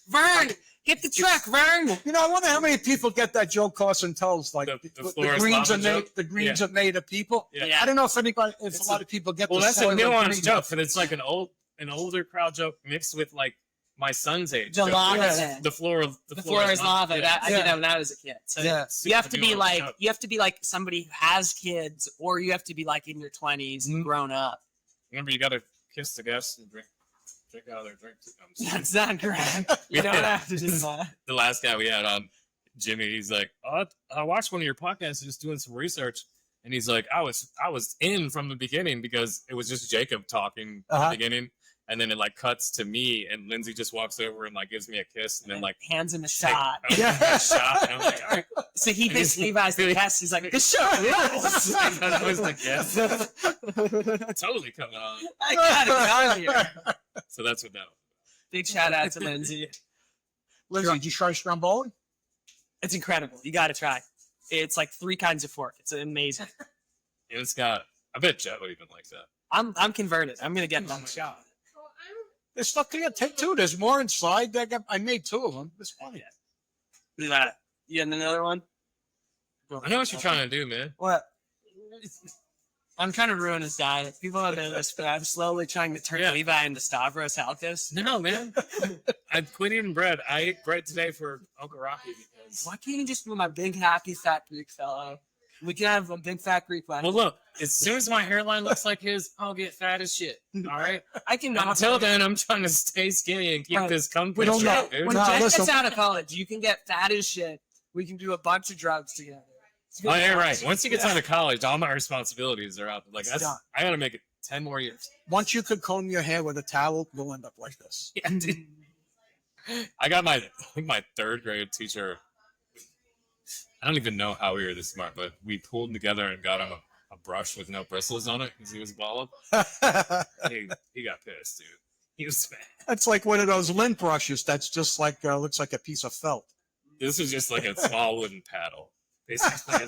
Vern, hit the truck, Vern. You know, I wonder how many people get that Joe Carson tells, like The floor is greens are lava made. joke? The greens Yeah. are made of people. Yeah. I don't know if a lot of people get. Well, the that's a soil and nuanced greens. joke, but it's like an older crowd joke mixed with like my son's age. The joke. lava Like, man. the floor is lava. Yeah. That, I Yeah. did that when I was a kid. So Yeah. you have to be Super like joke. somebody who has kids, or you have to be like in your 20s and grown up. Remember, you got to kiss the guests and drink out of their drinks. That's not correct. You don't have to do that. The last guy we had on, Jimmy, he's like, "Oh, I watched one of your podcasts, just doing some research," and he's like, "I was in from the beginning because it was just Jacob talking at Uh-huh. the beginning." and then it like cuts to me, and Lindsay just walks over and like gives me a kiss, and then like hands him a take- shot. a shot, and I'm like, all right. So he thinks Levi's the best. He's like, good shot. I was like, yes, totally coming on. I got it out here. So that's what that was. Big shout out to Lindsay. Lindsay, did you try stromboli? It's incredible. You got to try. It's like 3 kinds of fork. It's amazing. It's got. I bet Jet would even like that. I'm converted. I'm gonna get that shot. There's stuff to get. Take 2. There's more inside. I made 2 of them. There's plenty. Look at that. You got another one? I know what you're trying to do, man. What? I'm trying to ruin his diet. People have been this, but I'm slowly trying to turn Levi into Stavros Halkis. No, man. I quit eating bread. I ate bread today for Uncle Rocky because. Why can't you just do my big happy fat Greek fellow? We can have a big fat Greek one. Well, look. As soon as my hairline looks like his, I'll get fat as shit. All right. I can. Until then, I'm trying to stay skinny and keep this comfort. We don't know. Dude. When Nah, Jen listen. gets out of college, you can get fat as shit. We can do a bunch of drugs together. Oh, yeah, right. Once he gets out of college, all my responsibilities are out. Like It's that's, done. I gotta make it 10 more years. Once you could comb your hair with a towel, you'll end up like this. Yeah, dude. I got I think my 3rd grade teacher. I don't even know how we were this smart, but we pulled together and got him a brush with no bristles on it because he was bald. He got pissed, dude. He was mad. That's like one of those lint brushes that's just like looks like a piece of felt. This was just like a small wooden paddle. Basically,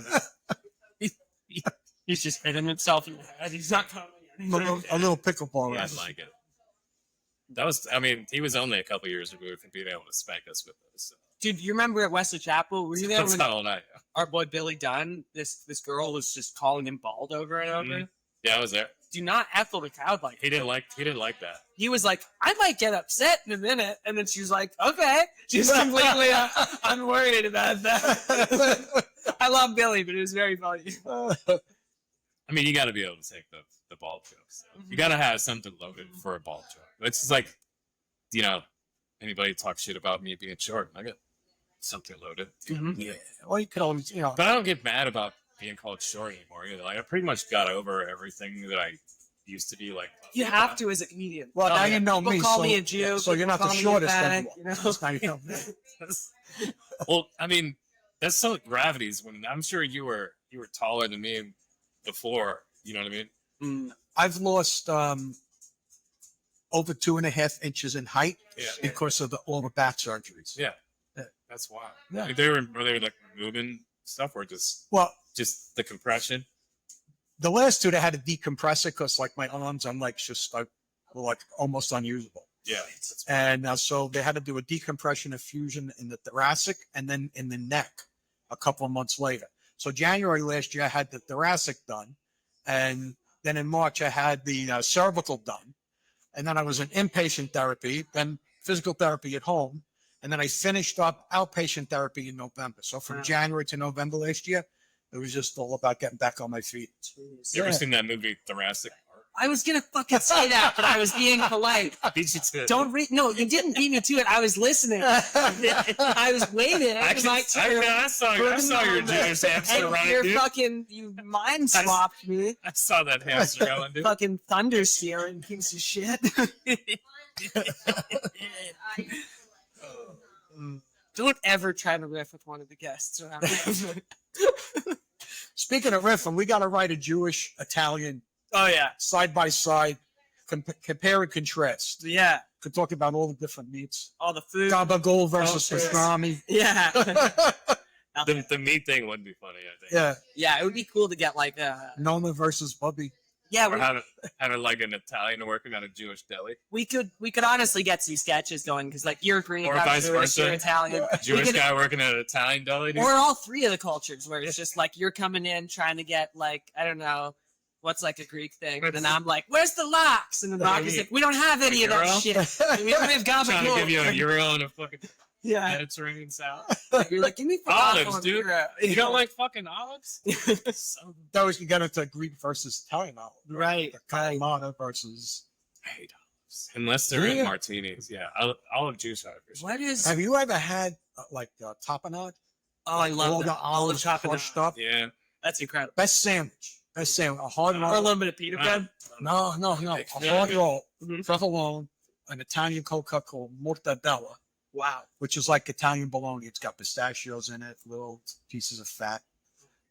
He's just hitting himself in the head. He's not coming. A little pickleball. yeah, I like it. That was, I mean, he was only a couple years removed from being able to spank us with those. So. Dude, you remember at Wesley Chapel? Were you there That's when how old I am. our boy Billy Dunn, this girl was just calling him bald over and over? Yeah, I was there. Do not heckle the crowd like He didn't like that. He was like, I might get upset in a minute. And then she was like, okay. She's completely unworried about that. I love Billy, but it was very funny. I mean, you got to be able to take the bald jokes. So. You got to have something loaded for a bald joke. It's just like, you know, anybody talk shit about me being short, I got something loaded. Yeah. Well, you could always, you know. But I don't get mad about being called short anymore either. Like, I pretty much got over everything that I used to be like. You have to as a comedian. Well, now you know People me. call so, me a Jew. So you're not the people call me a shortest fag, anymore. you know? Now you know me. Well, I mean, that's so gravities. When I'm sure you were taller than me before. You know what I mean? I've lost over 2.5 inches in height because of all the back surgeries. Yeah. Yeah. That's wild. Yeah. Like, were they like moving stuff or just the compression? The last 2 they had to decompress it because like my arms and legs just were like almost unusable. Yeah. And so they had to do a decompression infusion in the thoracic and then in the neck a couple of months later. So January last year I had the thoracic done, and then in March I had the cervical done, and then I was in inpatient therapy, then physical therapy at home, and then I finished up outpatient therapy in November. So from January to November last year, it was just all about getting back on my feet. You ever seen that movie Thoracic? I was gonna fucking say that, but I was being polite. Beat you to it. Don't read. No, you didn't beat me to it. I was listening. I was waiting. I saw your Jewish hamster And running, you're dude. fucking, you mind swapped me. I saw that hamster going, dude. Fucking thunder steering piece of shit. Don't ever try to riff with one of the guests around. Speaking of riffing, we got to write a Jewish Italian Oh yeah, side by side, compare and contrast. yeah. Could talk about all the different meats. All the food. Gabagool versus Oh, sure. pastrami. Yeah. The meat thing wouldn't be funny, I think. Yeah, Yeah, it would be cool to get like Nona versus Bubby. yeah, Or having like an Italian working at a Jewish deli. we could honestly get some sketches going because like you're Greek, Or I'm vice Jewish, versa. you're Italian. Jewish could- guy working at an Italian deli, dude. Or all 3 of the cultures where it's just like you're coming in trying to get like, I don't know, what's like a Greek thing. And then I'm like, where's the lox? And the lox is like, we don't have any of that Euro? shit. We don't have Trying to give you a gabagool. euro and a fucking Yeah. Mediterranean salad. You're like, give me Olives, falafel and dude. euro. You don't like fucking olives? So, That was you get into Greek versus Italian olive. Right. The Kalamata versus. I hate olives. Unless they're in Yeah. martinis. Yeah. Olive juice, I appreciate. What is? Have you ever had tapenade? Oh, I All love the that. olives chopping crushed up. up. Yeah. That's incredible. Best sandwich. Best sandwich. A hard Or a roll. little bit of pita bread. No. A hard roll. Mhm. Truffle alone. an Italian cold cut called mortadella. Wow. Which is like Italian bologna. It's got pistachios in it, little pieces of fat.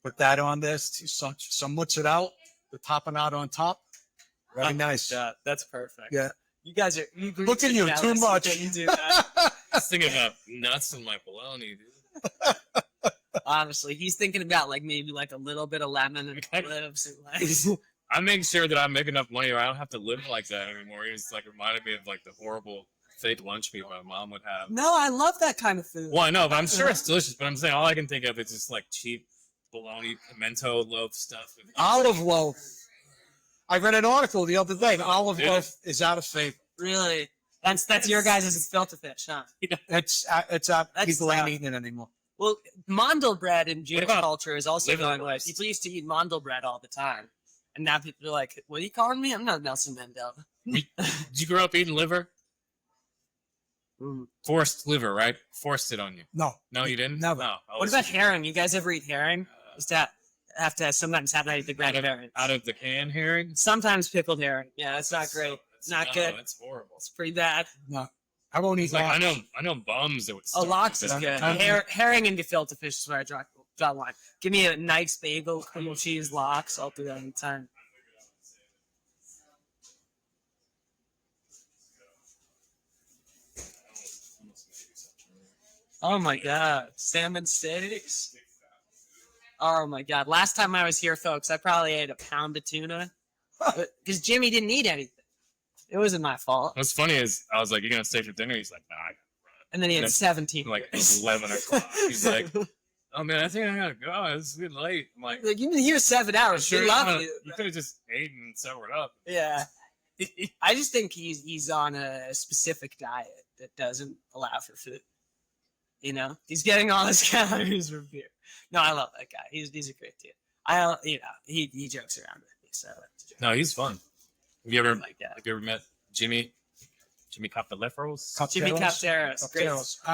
Put that on this, some mozzarella, the tapenade on top. Very nice. Yeah, that's perfect. Yeah. You guys are Look at you, too much. That you do that. I was thinking about nuts in my bologna, dude. Honestly, he's thinking about like maybe like a little bit of lemon and olives and like. I make sure that I make enough money where I don't have to live like that anymore. It's like reminded me of like the horrible fake lunch meat my mom would have. No, I love that kind of food. Well, I know, but I'm sure it's delicious. But I'm saying all I can think of is just like cheap bologna, pimento loaf stuff. Olive loaf. I read an article the other day. Olive loaf is out of favor. Really? That's your guys' filter fish, huh? It's people ain't eating it anymore. Well, mandel bread in Jewish about culture is also liver going away. rolls? People used to eat mandel bread all the time. And now people are like, what are you calling me? I'm not Nelson Mandela. Did you grow up eating liver? Forced liver, right? Forced it on you. No. No, you didn't? Never. No. What about herring? You guys ever eat herring? Just have to sometimes have to eat the ground herring. Out of the can herring? Sometimes pickled herring. Yeah, that's not great. It's not good. That's horrible. It's pretty bad. No. I won't eat It's like lox. I know bums that would. Oh, lox is good. I'm- Herring and gefilte fish is where I draw the line. Give me a nice bagel, cream cheese, lox. I'll do that anytime. Oh my god, salmon steaks. Oh my god, last time I was here, folks, I probably ate a pound of tuna because Jimmy didn't eat anything. It wasn't my fault. What's funny is I was like, "You gonna stay for dinner?" He's like, "Nah." And then he had That's 17. Like 11 o'clock. He's like, "Oh man, I think I gotta go. It's getting late." I'm like, Like, you've been here 7 hours. "Sure, We love you. You could have just eaten and sobered up." Yeah. I just think he's on a specific diet that doesn't allow for food. You know, he's getting all his calories from beer. No, I love that guy. He's a great dude. He jokes around with me, so No, he's fun. Have you ever like that. have you ever met Jimmy Capdeleferos? Jimmy Capteros. Great.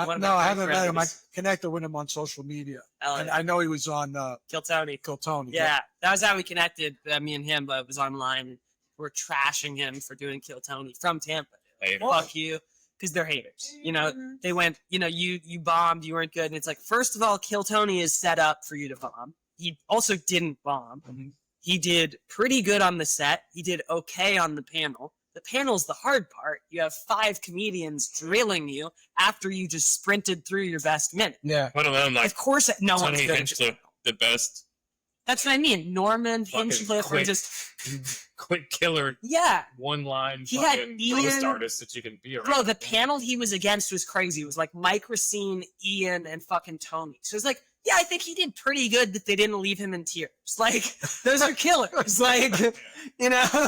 One of my No, I great haven't met him. I friends. connected with him on social media. Ellen. I know he was on Kill Tony. Kill Tony. Yeah, that was how we connected. Me and him, but it was online. We're trashing him for doing Kill Tony from Tampa. Hey, Fuck you, because they're haters. You know, they went. You know, you bombed. You weren't good. And it's like, first of all, Kill Tony is set up for you to bomb. He also didn't bomb. Mhm. He did pretty good on the set. He did okay on the panel. The panel's the hard part. You have 5 comedians drilling you after you just sprinted through your best minute. Yeah. one of them like Of course, no one's Tony good at Hinchcliffe, the best That's what I mean. Norman, Fucking Hinchcliffe, or quick. just quick killer yeah. one line He had fucking Ian- roast artist that you can be around. Bro, the panel he was against was crazy. It was like Mike Racine, Ian, and fucking Tony. So it's like, yeah, I think he did pretty good that they didn't leave him in tears. Like, those are killers. Like, you know?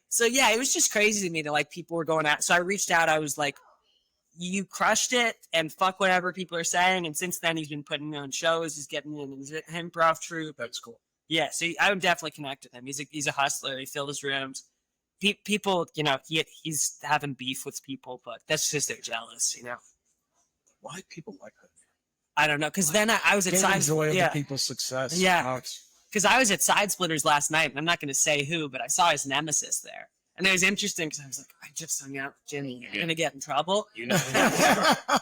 So yeah, it was just crazy to me that like people were going out. So I reached out. I was like, you crushed it and fuck whatever people are saying. And since then, he's been putting on shows. He's getting in his improv troupe. That's cool. Yeah, so I would definitely connect with him. He's a hustler. He filled his rooms. People, you know, he's having beef with people, but that's just they're jealous, you know. Why people like that? I don't know, because then I was at Can't Side enjoy yeah, other people's success. Yeah. No, it's- because I was at Side Splitters last night, and I'm not going to say who, but I saw his nemesis there, and it was interesting because I was like, I just hung out with Jimmy. I'm going to get in trouble. You know who you are.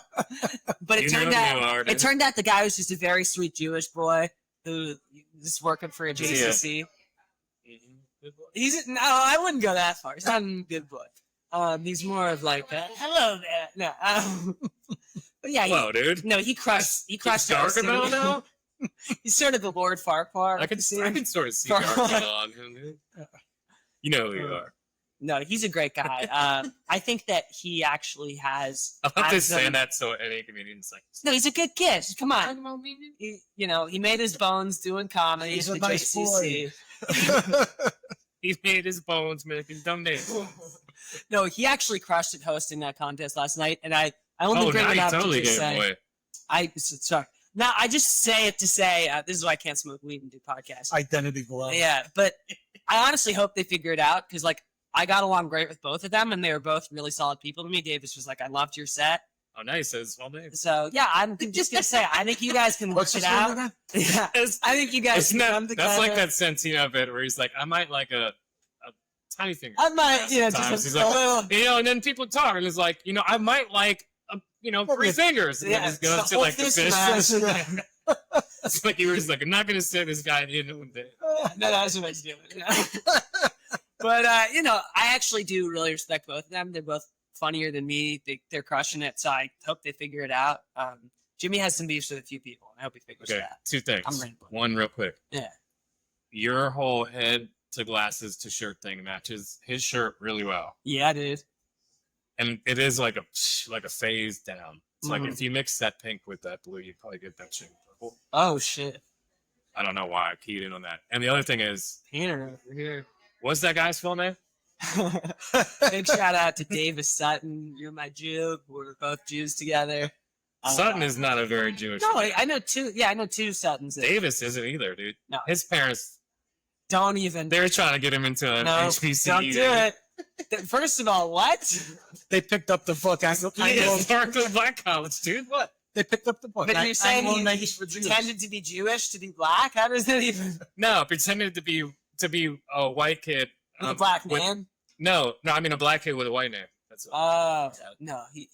But it You turned know who out you are, it dude. turned out the guy was just a very sweet Jewish boy who is working for a Is he a- JCC. No, I wouldn't go that far. He's not a good boy. He's more of like, hello there. No, but yeah, Hello, dude. he crushed. He crushed. Dark us. about now? He's sort of the Lord Farquhar. I can sort of see Far- Dark on him, dude. You know who you are. No, he's a great guy. I think that he actually has. I'm not has just saying some- that so any comedian's like, No, he's a good kid. Come on. He made his bones doing comedy. He's at a the nice JCC. he's made his bones making thumbnails. No, he actually crushed it hosting that contest last night, and I only Oh, bring now it you up totally to just gave say, away. sorry. Now I just say it to say this is why I can't smoke weed and do podcasts. Identity below. Yeah, but I honestly hope they figure it out because like I got along great with both of them, and they were both really solid people to me. Davis was like, "I loved your set," Oh, now he says all name. so yeah, I'm just gonna say I think you guys can work What's it his name out. again? Yeah, I think you guys Isn't can that, come that's like together. that Santino bit where he's like, I might like a tiny finger. I might, Sometimes just he's a like, little. and then people talk, and it's like, I might like, 3 fingers. And then it goes to like the fish. It's like you were just like, I'm not gonna say this guy in one day. No, that's what I was doing. But I actually do really respect both of them. They're both funnier than me. They're crushing it, so I hope they figure it out. Jimmy has some beefs with a few people, and I hope he figures it out. 2 things. I'm ready. One real quick. Yeah. Your whole head to glasses to shirt thing matches his shirt really well, Yeah, dude. and it is like a phase down. It's like if you mix that pink with that blue, you probably get that shit purple. Oh shit. I don't know why I keyed in on that. And the other thing is, Painter over here. what's that guy's full name? Big shout out to Davis Sutton. You're my Jew. We're both Jews together. Sutton is not a very Jewish No, name. I know two. Yeah, I know two Suttons. Davis isn't either, dude. No. His parents, Don't even. they're trying to get him into an No, HBCU. don't do it. First of all, what? They picked up the book. Berkeley Black College, dude. What? They picked up the book. But you're saying Anglo he Native for Jews. pretended to be Jewish, to be black? How does that even? No, pretended to be a white kid. A black with- man? No, I mean a black kid with a white name. That's Oh no, he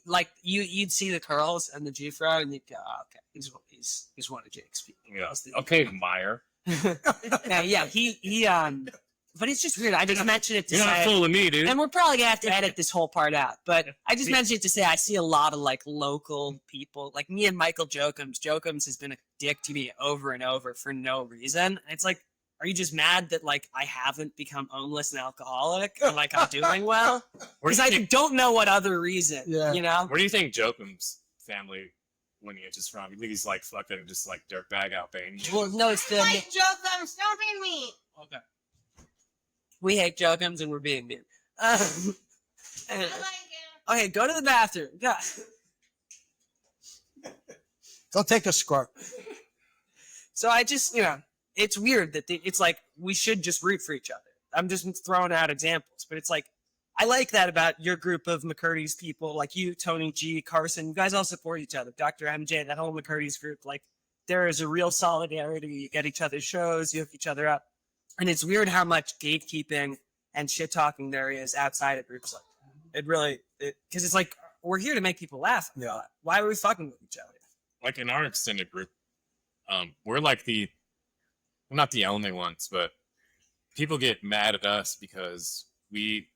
like you'd see the curls and the G-fro, and you'd go, oh, okay, he's one of Jake's people. yeah. Okay, Meyer. Yeah, he but it's just weird. I just mentioned it to You're not say, fooling me, dude. and we're probably gonna have to edit this whole part out. But I just mentioned it to say I see a lot of like local people, like me and Michael Jokums. Jokums has been a dick to me over and over for no reason. And it's like, are you just mad that like I haven't become homeless and alcoholic, or like I'm doing well? Because I don't know what other reason. Yeah. You know. Where do you think Jokum's family lineage is from? You think he's like fucking just like dirtbag Albania? Well, no, it's the Like Jokums, don't be mean. Okay. we hate Jokums and we're being mean. I And- like it. okay, go to the bathroom. Yeah. Go take a squirt. So I just, it's weird that it's like we should just root for each other. I'm just throwing out examples, but it's like I like that about your group of McCurdy's people, like you, Tony G, Carson. You guys all support each other. Dr. MJ, that whole McCurdy's group, like there is a real solidarity. You get each other's shows, you hook each other up, and it's weird how much gatekeeping and shit talking there is outside of groups like that. It really, because it's like we're here to make people laugh. Yeah. Why are we fucking with each other? Like in our extended group, we're like we're not the only ones, but people get mad at us because we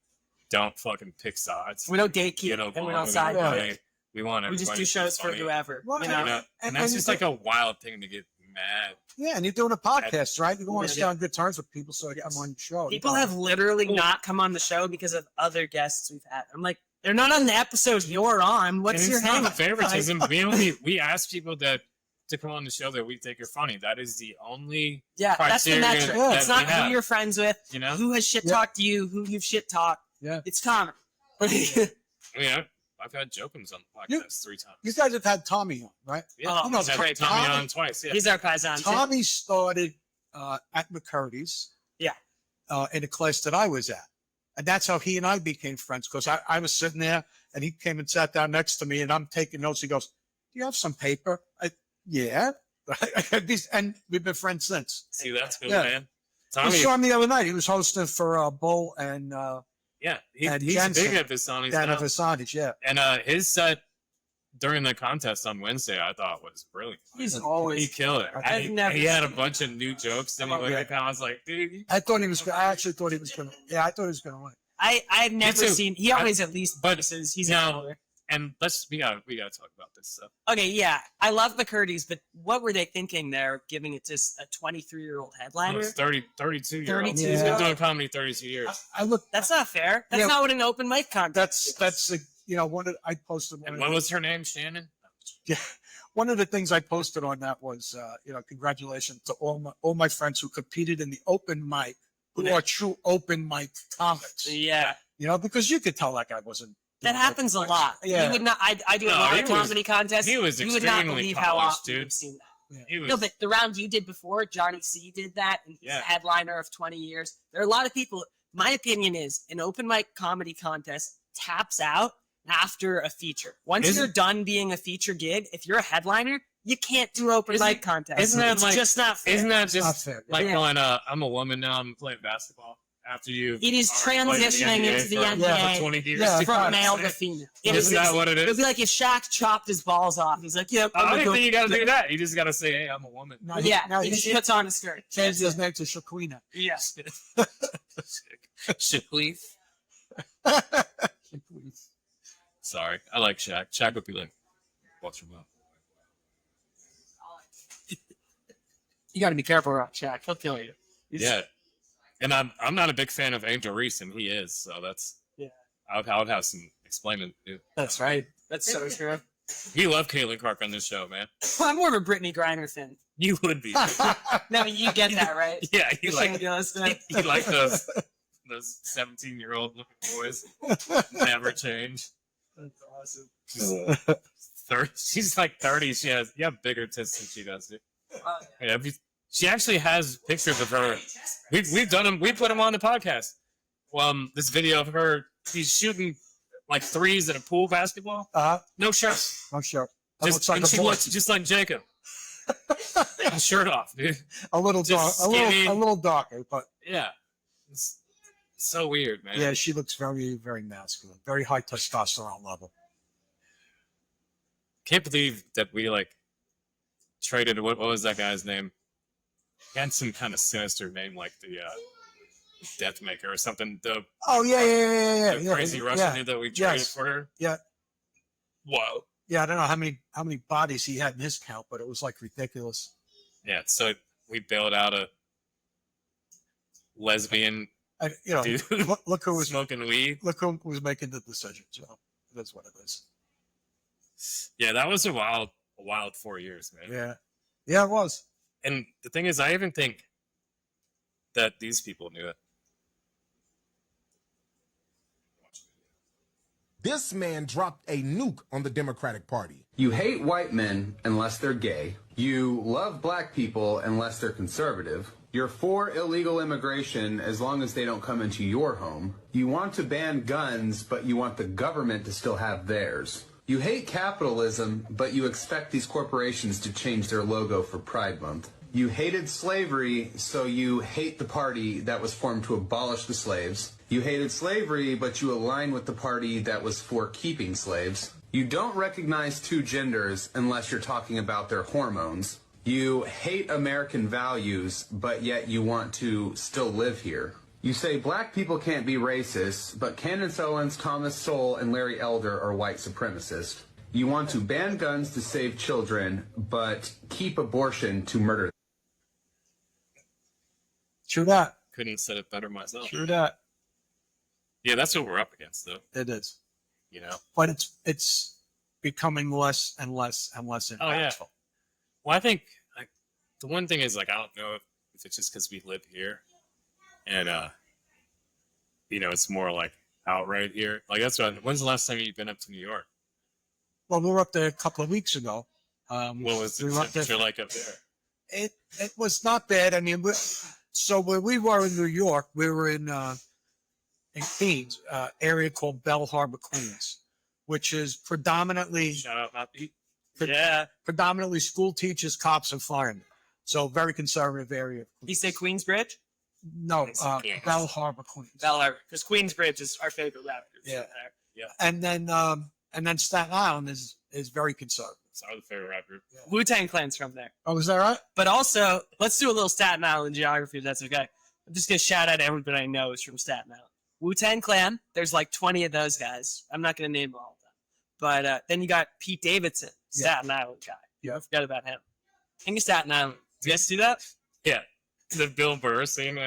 don't fucking pick sides. We don't gatekeep You know, and we we don't side. Yeah. We want We just everybody do to be shows for funny, whoever. Well, You you know? know? And And that's you just think- like a wild thing to get mad. Yeah, and you're doing a podcast, right? You want to Yeah. stay on good terms with people so they come on your show. People have literally not come on the show because of other guests we've had. I'm like, they're not on the episodes you're on. What's And your it's not hang a favoritism. We ask people to come on the show that we think are funny. That is the only Yeah, that's the criteria metric. that It's we not have. who you're friends with, You know? who has shit talked to you, who you've shit talked. Yeah. It's common. I mean, I've had Jokums on the You- podcast 3 times. You guys have had Tommy on, right? Yeah, Oh, I've had great. Tommy Tommy- on twice. Yeah. He's our paisan. too. Tommy started at McCurdy's. Yeah. In the class that I was at. And that's how he and I became friends, because I was sitting there and he came and sat down next to me and I'm taking notes. He goes, "Do you have some paper?" Yeah. And we've been friends since. See, that's good, Yeah. man. I Tommy, saw him the other night. He was hosting for Bull and yeah, and he's Jensen. big at Visani's Dan now. of Assange, yeah. And his set during the contest on Wednesday, I thought was brilliant. He's He always. killed it. I've And never he had a seen- bunch of new jokes. And I was like, dude, I thought he was. I actually thought he was going to. Yeah, I thought he was going to win. I've never too. seen. He always at least but voices. He's now- a killer. and we gotta talk about this stuff. Okay, yeah, I love McCurdy's, but what were they thinking there, giving it to a 23-year-old headliner? It's 32 year old. 32 He's year been old. doing comedy 32 years. I look. That's not fair. That's Yeah. not what an open mic contest. That's one of I posted. And what was her name? Shannon? One of the things I posted on that was, congratulations to all my friends who competed in the open mic, who are true open mic comics. Yeah, Because you could tell that guy wasn't. that happens a lot. Yeah. You would not. I do a No, lot he of was- comedy contests. he was You would not extremely believe how polished, often dude. you've seen that. He was, No, but the round you did before, Johnny C did that, and he's Yeah. a headliner of 20 years. There are a lot of people. My opinion is an open mic comedy contest taps out after a feature. Once Isn't- you're done being a feature gig, if you're a headliner, you can't do open Isn't- mic contests. isn't that it's like- just not fair. isn't that It's not just fair. like Yeah. going, I'm a woman now, I'm playing basketball after you. It is transitioning into the NBA for 20 years. Yeah, from male to female. Isn't that what it It'd is? be like if Shaq chopped his balls off. He's like, "Yep." I don't think you gotta do that. You just gotta say, "Hey, I'm a woman." No, Yeah, no, he he just puts on a skirt. changed his name to Shaquina. Yes. Shaquille. Sorry, I like Shaq. Shaq would be like, "Watch your mouth." You got to be careful around Shaq. He'll kill you. Yeah, and I'm not a big fan of Angel Reese, and he is. So that's I would have some explaining to do. That's right. That's so true. You love Caitlin Clark on this show, man. I'm more of a Brittany Griner fan. You would be. No, you get that, right? Yeah, you like You those 17-year-old looking boys. Never change. That's awesome. 30, she's like 30. You have bigger tits than she does. Dude. Yeah, she actually has pictures of her. We've done them. We put them on the podcast. This video of her. She's shooting like threes at a pool basketball. No shirt. I'm sure. And she looks just like Jacob. Shirt off, dude. A little dark, Just a little darker, but Yeah. It's so weird, man. yeah, she looks very, very masculine, very high testosterone level. Can't believe that we like traded. What was that guy's name? He had some kind of sinister name, like the Deathmaker or something. The crazy Russian dude that we traded for her. Yeah. Whoa. Yeah, I don't know how many bodies he had in his count, but it was like ridiculous. Yeah, so we bailed out a lesbian dude look who was smoking weed. Look who was making the decision. So that's what it is. Yeah, that was a wild 4 years, man. Yeah, it was. And the thing is, I even think that these people knew it. This man dropped a nuke on the Democratic Party. You hate white men unless they're gay. You love black people unless they're conservative. You're for illegal immigration as long as they don't come into your home. You want to ban guns, but you want the government to still have theirs. You hate capitalism, but you expect these corporations to change their logo for Pride Month. You hated slavery, so you hate the party that was formed to abolish the slaves. You hated slavery, but you align with the party that was for keeping slaves. You don't recognize two genders unless you're talking about their hormones. You hate American values, but yet you want to still live here. You say black people can't be racist, but Candace Owens, Thomas Sowell, and Larry Elder are white supremacists. You want to ban guns to save children, but keep abortion to murder. True that. Couldn't have said it better myself. True that. Yeah, that's what we're up against, though. It is. You know? But it's becoming less and less and less impactful. Oh, yeah. Well, I think the one thing is, like, I don't know if it's just because we live here and, it's more, like, outright here. Like, that's what. When's the last time you've been up to New York? Well, we were up there a couple of weeks ago. What was the temperature like up there? It was not bad. I mean, so when we were in New York, we were in Queens, area called Bell Harbor, Queens, which is predominantly Shout out, Matt Pete. predominantly school teachers, cops, and firemen. So very conservative area. You say Queensbridge? No, Bell Harbor, Queens. Bel Air, because Queensbridge is our favorite rapper. Yeah. Yeah. And then Staten Island is very conservative. It's our favorite rap group. Yeah. Wu-Tang Clan's from there. Oh, is that right? But also, let's do a little Staten Island geography if that's okay. I'm just going to shout out everybody I know is from Staten Island. Wu-Tang Clan, there's like 20 of those guys. I'm not going to name all of them. But then you got Pete Davidson, Staten Island guy. Yeah. I forgot about him. King of Staten Island. You guys see that? Yeah. The Bill Burr scene.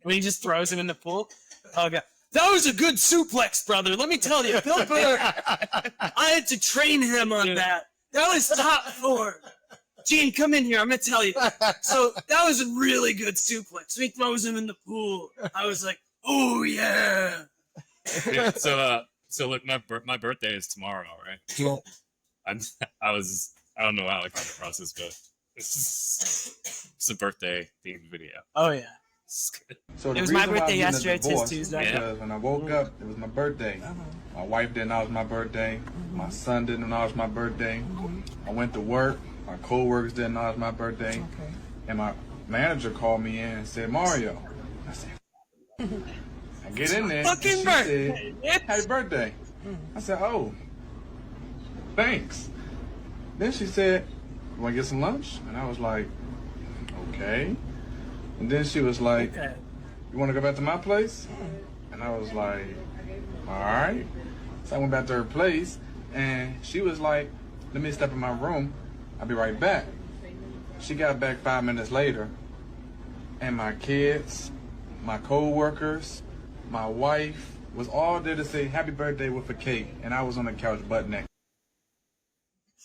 When he just throws him in the pool? Oh, God. That was a good suplex, brother. Let me tell you. Bill Burr, I had to train him on that. That was top four. Gene, come in here. I'm going to tell you. So that was a really good suplex. He throws him in the pool. I was like, oh, yeah. Yeah, so look, my birthday is tomorrow, right? Well, I don't know how I come across this, but it's a birthday themed video. Oh, yeah. So It was my birthday yesterday. It's his Tuesday. Because when I woke up, it was my birthday. My wife didn't know it was my birthday. My son didn't know it was my birthday. I went to work. My co-workers didn't know it was my birthday. And my manager called me in and said, Mario. I said, I get in there. and Fucking she birthday, said, happy birthday. I said, oh, thanks. Then she said, you want to get some lunch? And I was like, okay. And then she was like, you want to go back to my place? And I was like, all right. So I went back to her place, and she was like, let me step in my room. I'll be right back. She got back 5 minutes later, and my kids, my co-workers, my wife was all there to say happy birthday with a cake, and I was on the couch butt naked.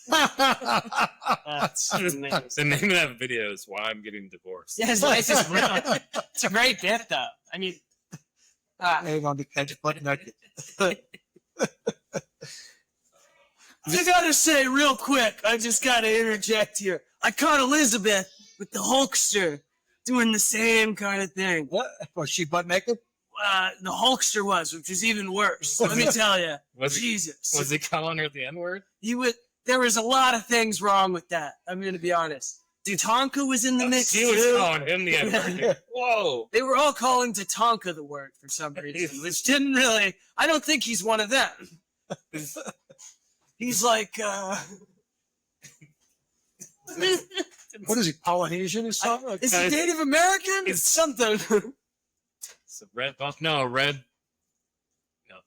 That's amazing. The name of that video is Why I'm Getting Divorced. Yeah, his life is real. It's a great bit, though. I mean, Hang on the couch butt naked. I gotta say real quick, I just gotta interject here. I caught Elizabeth with the Hulkster doing the same kind of thing. What? Was she butt naked? The Hulkster was, which is even worse. Let me tell you. Jesus. Was he calling her the N-word? There was a lot of things wrong with that. I'm gonna be honest. Tatanka was in the mix She was too. calling him the N-word. Whoa. They were all calling Tatanka the word for some reason, which didn't really. I don't think he's one of them. He's like, What is he, Polynesian or something? is he Native American? It's something. It's a red buff. No, a red. No,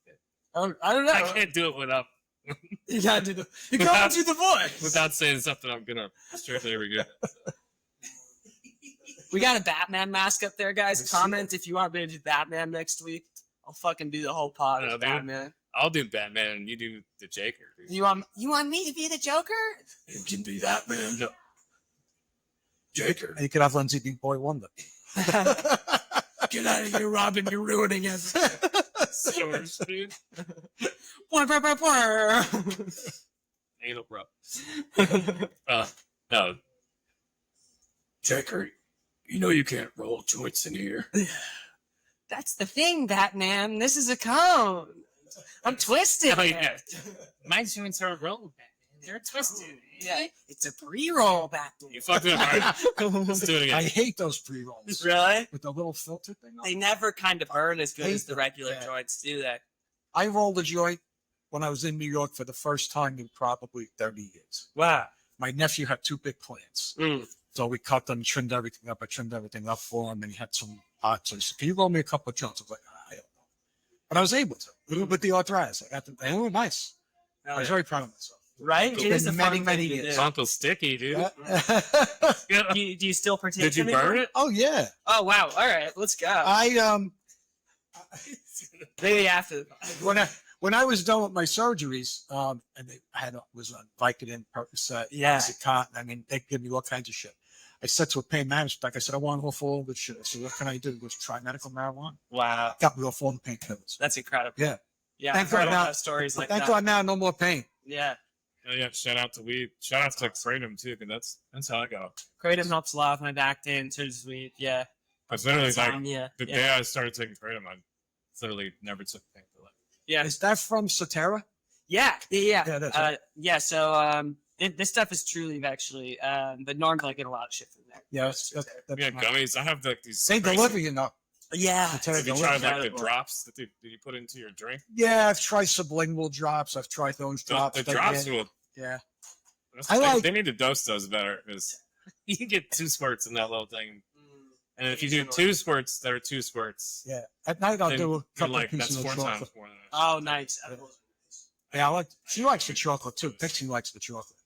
I don't know. I can't do it without. You gotta do the. You gotta do the voice. Without saying something, I'm gonna. There we go. we got a Batman mask up there, guys. Comment if you want me to do Batman next week. I'll fucking do the whole pod as Batman. I'll do Batman and you do the Joker. You want me to be the Joker? You can be that, man. No. Joker. And you could have Lindsay be Boy Wonder. Get out of here, Robin. You're ruining everything. Storm Speed. Anal bro. No. Joker, you know you can't roll joints in here. That's the thing, Batman. This is a cone. I'm twisted. Oh, yeah. My joints are rolled, Batman. They're twisted. Yeah, it's a pre-roll, Batman. You fucked it up. Let's do it again. I hate those pre-rolls. Really? With the little filter thing on. They never kind of burn as good as the regular joints, do they? I rolled a joint when I was in New York for the first time in probably 30 years. Wow. My nephew had 2 big plants. So we cut them, trimmed everything up. I trimmed everything up for him, and he had some pots. So he said, can you roll me a couple of joints? I was like, I don't know. But I was able to. With the arthritis. I got them. They were nice. I was very proud of myself. Right? It is a fun many thing to years. do. Uncle Sticky, dude. Do you still partake? Did you burn it? Oh, yeah. Oh, wow. All right, let's go. Maybe after. When I was done with my surgeries, and was on Vicodin, Percocet, Oxycontin. I mean, they give me all kinds of shit. I said to a pain management doc, I said, I want to go for all this shit. I said, what can I do? He goes, try medical marijuana. Wow. Got me off all the painkillers. That's incredible. Yeah. Yeah, Thank I've heard God a lot now- of stories like Thank that. God now, no more pain. Yeah. Oh, yeah, shout out to weed. Shout out to Kratom too, because that's how I go. Kratom helps a lot with my back pain, so does weed. Yeah. I was literally like, the yeah. day I started taking Kratom, I literally never took a painkiller. Yeah. Is that from Sotera? Yeah. Yeah, that's right. So this stuff is Trulieve actually, but normally I get a lot of shit from there. Yeah, that's Yeah, right. gummies. I have like these. They crazy- deliver, you know. Yeah. Sotera Have you delivers. tried like the drops that did you put into your drink? Yeah, I've tried sublingual drops. I've tried those drops. The They drops get- will. Yeah. They, I like- they need to dose those better because you can get 2 squirts in that little thing, and if you do 2 squirts, there are 2 squirts. Yeah. At night I'll then do a you're couple like pieces that's of 4 chocolate. times more than that. Oh, nice. Yeah, she likes the chocolate too. Pixie likes the chocolate.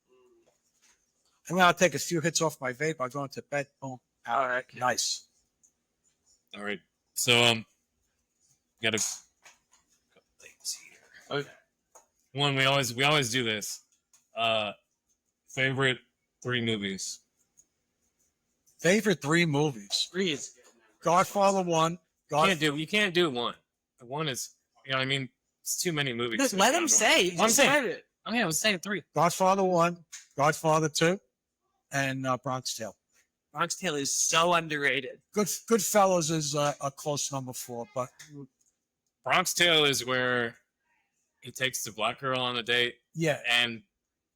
And then I'll take a few hits off my vape. I'll go into bed. Boom. All right. Nice. All right, so got a couple things here. Okay. One, we always do this. Favorite 3 movies. Favorite 3 movies. 3 is Godfather 1. You can't do 1. 1 is, you know what I mean? It's too many movies. Just let him say. I'm saying. Said it. Oh yeah, I was saying 3. Godfather 1, Godfather 2, and Bronx Tale. Bronx Tale is so underrated. Goodfellas is a close number 4, but Bronx Tale is where he takes the black girl on a date. yeah, And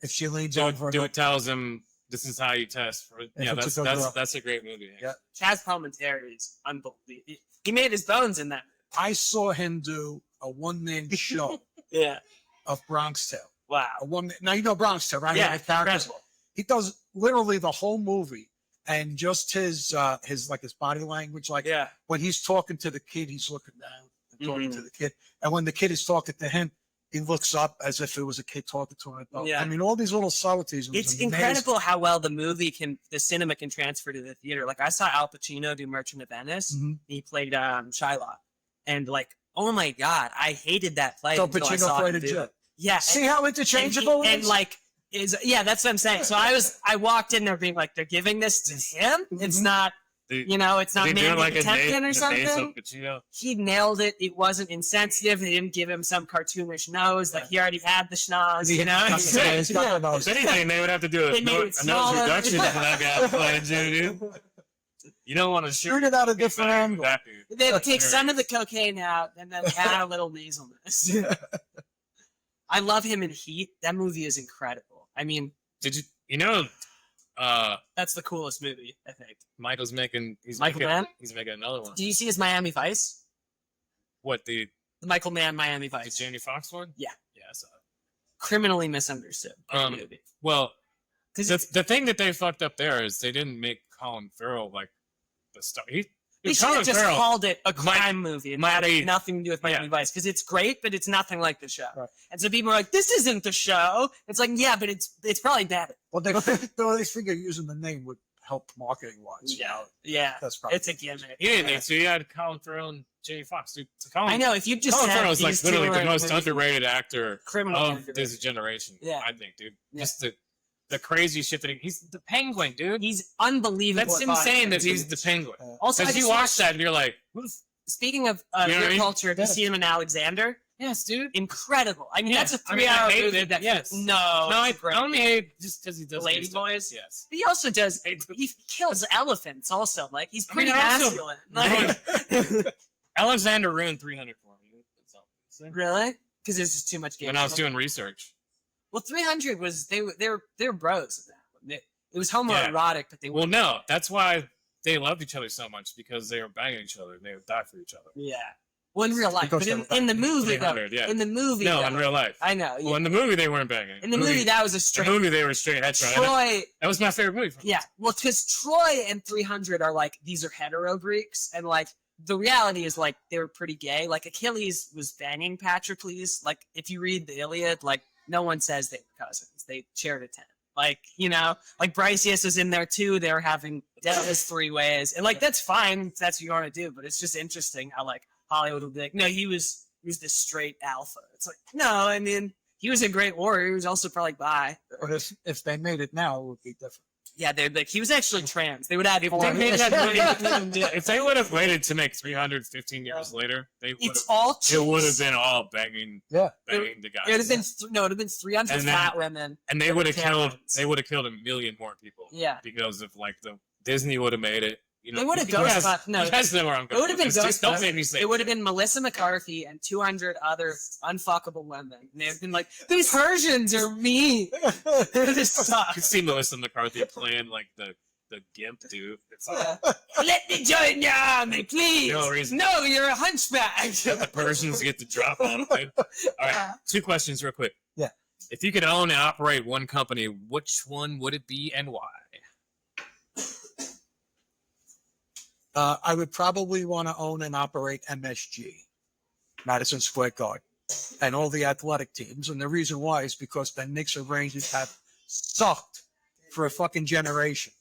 if she leans over, it tells him this is how you test for it. Yeah, it's a good girl. that's a great movie. Yeah. Chaz Palminteri is unbelievable. He made his bones in that. I saw him do a one-man show Yeah. of Bronx Tale. Wow. Now you know Bronx Tale, right? Yeah, Like characters. incredible. He does literally the whole movie, and just his body language. Like when he's talking to the kid, he's looking down and talking to the kid, and when the kid is talking to him, he looks up as if it was a kid talking to an adult. Yeah. I mean, all these little subtleties. It's incredible how well the cinema can transfer to the theater. Like I saw Al Pacino do Merchant of Venice. He played Shylock, and like, oh my god, I hated that play. So until I Pacino saw played him a do jet. it. Yeah. See how interchangeable it and is? like that's what I'm saying. So I walked in there being like, they're giving this to him. It's not. It's not Mandy Patinkin or something. He nailed it. It wasn't insensitive. They didn't give him some cartoonish nose. Like he already had the schnoz, you know? If anything, they would have to do a nose reduction for that guy playing dude. You don't want to shoot it out a different angle. They take some of the cocaine out and then add a little nasalness. I love him in Heat. That movie is incredible. I mean, that's the coolest movie, I think. He's making another one. Do you see his Miami Vice? What, the Michael Mann Miami Vice? The Jamie Foxx one? Yeah. Yeah, I saw it. Criminally misunderstood movie. Well, the thing that they fucked up there is they didn't make Colin Farrell like the star. They should have just called it a crime movie. It had nothing to do with Miami Vice, because it's great, but it's nothing like the show. Right. And so people are like, "This isn't the show." It's like, yeah, but it's probably better. Well, they figure using the name would help marketing wise. Yeah, that's probably it's a gimmick. He didn't need to. You had Colin Farrell and Jamie Foxx. I know. If you just Colin said Farrell is like these literally two the are most underrated actor of underrated. this generation. Yeah. I think, dude. Just the crazy shit that he's the Penguin, dude. He's unbelievable. That's insane that he's the Penguin. Also, because you watch that and you're like, speaking of your culture, have you seen him in Alexander? Yes, dude. Incredible. I mean, that's a 3-hour movie. I only hate just because he does Lady Boys. Yes. But he also does. He kills elephants. Also, like he's pretty masculine. Alexander ruined 300 for me. Really? Because there's just too much game. When I was doing research. Well, 300 was they were bros in that one. It was homoerotic, but they well, no, that's why they loved each other so much, because they were banging each other and they would die for each other. Yeah. Well, in real life, but in the movie, in the movie, in real life, I know. Well, in the movie they weren't banging. In the movie, that was a straight. In the movie, they were straight headshot. Troy. That was my favorite movie. Yeah, well, because Troy and 300 are like, these are hetero Greeks, and like the reality is like they were pretty gay. Like Achilles was banging Patroclus. Like if you read the Iliad, like no one says they were cousins. They shared a tent. Like, like Briseus was in there too. They were having deathless 3 ways. And like, that's fine if that's what you want to do. But it's just interesting how like Hollywood would be like, no, he was this straight alpha. It's like, no, I mean, he was a great warrior. He was also probably bi. But if they made it now, it would be different. Yeah, they're like, he was actually trans. They would add if they would have waited to make 315 years later, it would have been all banging. Yeah, banging the guys. It would have been it would have been 300 fat women, and they would have killed. They would have killed a million more people. Yeah, because of like Disney would have made it. They would have Ghostbusters. No, you guys know where I'm going. It would have been Ghostbusters. Don't make me say it would have been Melissa McCarthy and 200 other unfuckable women. And they've been like, these Persians are mean. This sucks. You can see Melissa McCarthy playing like the gimp dude. It's like, let me join your army, please. No reason. No, you're a hunchback. The Persians get the drop on it. All right, 2 questions real quick. Yeah. If you could own and operate one company, which one would it be and why? I would probably want to own and operate MSG, Madison Square Garden, and all the athletic teams. And the reason why is because the Knicks or Rangers have sucked for a fucking generation.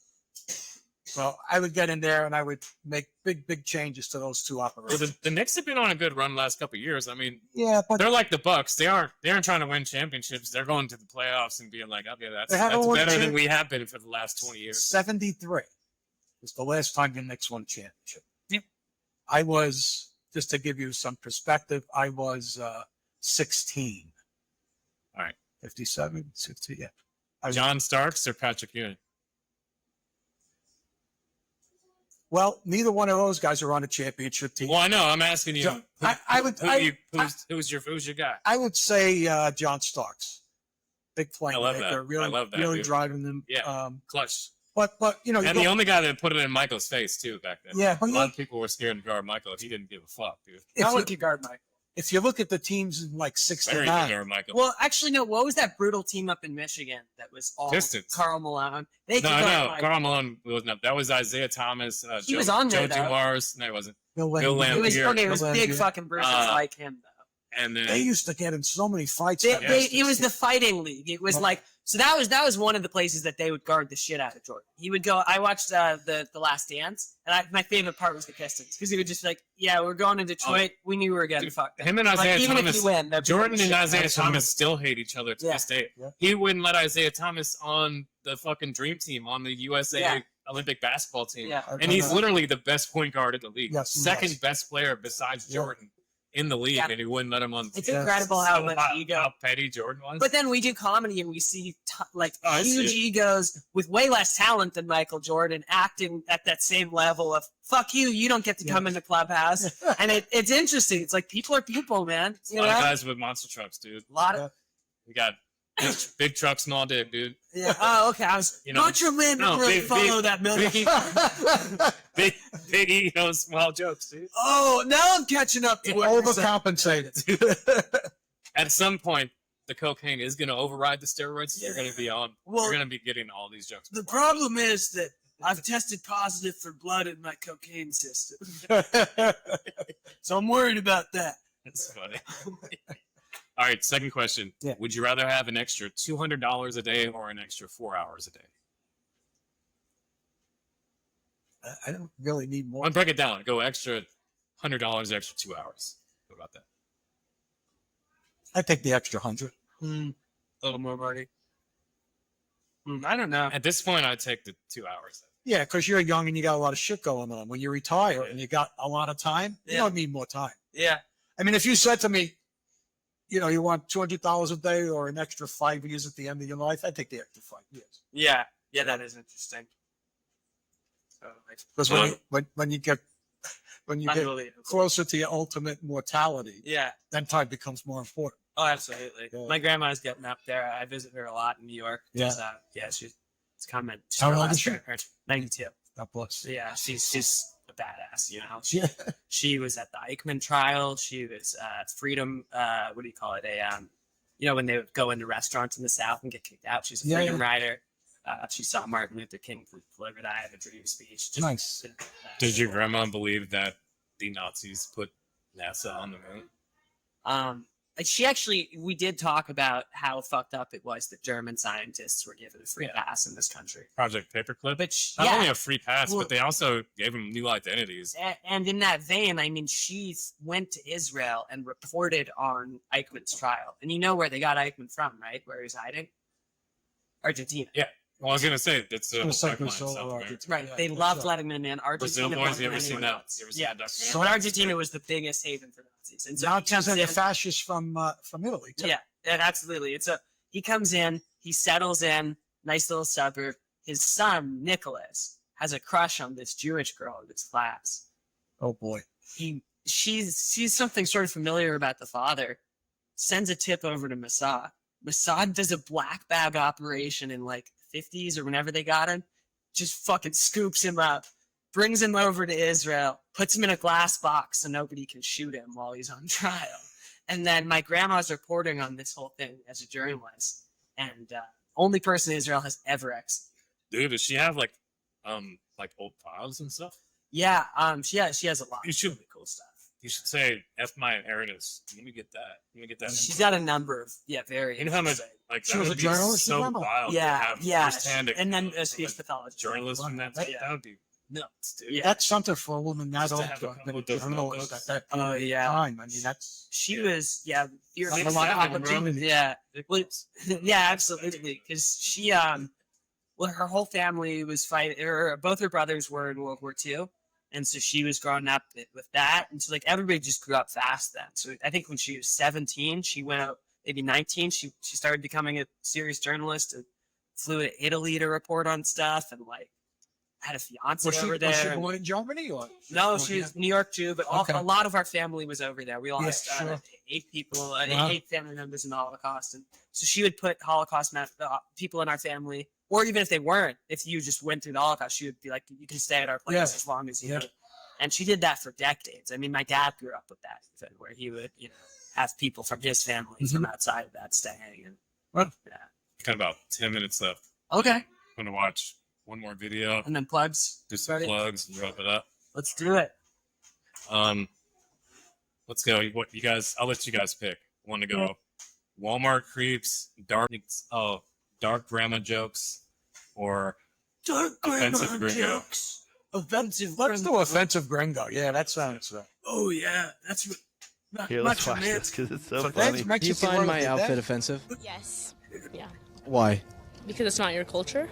So I would get in there and I would make big changes to those 2 operations. Well, the Knicks have been on a good run the last couple of years. I mean, yeah, but they're like the Bucks. They aren't trying to win championships. They're going to the playoffs and being like, okay, that's better than we have been for the last 20 years. 73 was the last time the Knicks won a championship. Yeah. I was, just to give you some perspective, I was 16. All right. 57, 60, yeah. John Starks or Patrick Ewing? Well, neither one of those guys are on a championship team. Well, I know. I'm asking you. So, Who's your guy? I would say John Starks. Big playmaker. I love that. Really, I love that, really dude. driving them. Yeah. Clutch. But you know, And the only guy that put it in Michael's face too back then. Yeah, a but lot of people were scared to guard Michael if he didn't give a fuck, dude. I would keep guard Mike. If you look at the teams in like Very 69, guard Michael. Well, actually, no. What was that brutal team up in Michigan that was all Pistons. Carl Malone? They No, could guard no, Mike. Carl Malone wasn't up. That was Isaiah Thomas. He was on there, Joe though. Dumars. No, he wasn't. Bill Bill Laimbeer. It was Laimbeer. okay. It was Bill big Laimbeer. fucking bruisers like him, though. And then They used to get in so many fights. It was the fighting league. It was like so that was one of the places that they would guard the shit out of Jordan. He would go. I watched the Last Dance, and my favorite part was the Pistons because he would just be like, "Yeah, we're going to Detroit. We knew we were getting fucked." him and Isaiah even Thomas. if you win, Jordan and Isaiah Absolutely. Thomas still hate each other to Yeah. this day. Yeah. He wouldn't let Isaiah Thomas on the fucking dream team on the USA Yeah. Olympic basketball team. Yeah. And he's literally the best point guard in the league. Yes, he Second is. best player besides Yeah. Jordan in the league, Yeah. and he wouldn't let him on. It's Yeah. incredible how much ego. How petty Jordan was. But then we do comedy and we see I see huge it. egos with way less talent than Michael Jordan acting at that same level of "fuck you, you don't get to come in the clubhouse." And it's interesting. It's like people are people, man. a You lot know, of guys with monster trucks, dude. a lot of We got big truck, small dick, dude. yeah. Oh, okay. I was You know, not your man. no, No, really big- follow big- that million. Big ego, small jokes, dude. Oh, now I'm catching up to what you're saying. Overcompensated. At some point, the cocaine is going to override the steroids. You're going to be on. Well, you're going to be getting all these jokes. The problem is that I've tested positive for blood in my cocaine system, so I'm worried about that. That's funny. All right, second question. Yeah. Would you rather have an extra $200 a day or an extra 4 hours a day? I don't really need more. I'll break it down. Go extra $100, extra 2 hours. What about that? I take the extra 100. A little more money. I don't know. At this point, I'd take the 2 hours. Yeah, because you're young and you got a lot of shit going on. When you retire and you got a lot of time, you Yeah. don't need more time. Yeah. I mean, if you said to me, you know, you want $200 a day or an extra 5 years at the end of your life, I'd take the extra 5 years. Yeah. Yeah, that is interesting. Because when you get Unbelievable. closer to your ultimate mortality, Yeah. then time becomes more important. Oh, absolutely. Yeah. My grandma's getting up there. I visit her a lot in New York. Yeah. Yeah, she's coming. She's How her old last is she? grandparents. 92. God bless. Yeah, she's a badass, you know. Yeah. She was at the Eichmann trial. She was Freedom. What do you call it? You know, when they would go into restaurants in the South and get kicked out. She's a Yeah, freedom yeah. rider. She saw Martin Luther King delivered "I Have a Dream" speech. Just, Nice. Did your grandma believe that the Nazis put NASA on the moon? We did talk about how fucked up it was that German scientists were given a free pass in this country. Project Paperclip? But Not yeah. only a free pass, Well- but they also gave them new identities. And in that vein, I mean, she went to Israel and reported on Eichmann's trial. And you know where they got Eichmann from, right? Where he was hiding? Argentina. Yeah. Well, I was gonna say it's a It was like pipeline in Brazil South or America. Argentina. Right. Yeah, They that's loved right. letting them in. Argentina. Brazil boys, more you ever than seen anyone that? else. You ever seen Yeah. that documentary? So Argentina was the biggest haven for Nazis. And so Now he it turns comes out the in. fascists from Italy. Too. Yeah, absolutely. He comes in, he settles in, nice little suburb. His son, Nicholas, has a crush on this Jewish girl in his class. Oh boy. She sees something sort of familiar about the father, sends a tip over to Mossad. Mossad does a black bag operation in like 50s or whenever they got him, just fucking scoops him up, brings him over to Israel, puts him in a glass box so nobody can shoot him while he's on trial. And then my grandma's reporting on this whole thing as a journalist, and only person in Israel has ever executed. Dude, does she have like old files and stuff? Yeah, she has a lot You of should- really cool stuff. You should say F my inheritance. Let me get that. Let me get that. She's got a number of very. You know how much interesting- like She that was would a be journalist, so remember? wild to Yeah, have yeah, firsthand and then account a speech from a pathologist. journalist from that. Yeah. That would be nuts, dude. Yeah. That's something for a woman that Just to old have a to have couple been a dozen journalist notebooks. at that Oh yeah, time. I mean, that's she was you're That's mixed a lot of up, bro. opportunity. Yeah, well, yeah, absolutely. Because she well, her whole family was fighting. Both her brothers were in World War II. And so she was growing up with that. And so, like, everybody just grew up fast then. So I think when she was 17, she went out, maybe 19, she started becoming a serious journalist and flew to Italy to report on stuff and, like, had a fiance Was she, over there. was she born in Germany or? No, she was New York too, but Okay. a lot of our family was over there. We lost sure. 8 people, Wow. 8 family members in the Holocaust, and so she would put Holocaust people in our family, or even if they weren't, if you just went through the Holocaust, she would be like, "You can stay at our place Yeah. as long as you." Yeah. do." And she did that for decades. I mean, my dad grew up with that, where he would, have people from his family from outside of that staying. And Well, Got about 10 minutes left. okay, I'm gonna watch one more video, and then plugs. do some plugs, and wrap it up. Let's do it. Let's go. What you guys? I'll let you guys pick. Want to go? Walmart creeps, dark grandma jokes, or Dark offensive grandma gringo. jokes. Offensive. Let's do offensive gringo. Yeah, that sounds. Oh yeah, that's not Here, much let's watch this romantic. because it's so So funny. that's Do you Mexican find my royalty, outfit that- offensive? Yes. Yeah. Why? Because it's not your culture.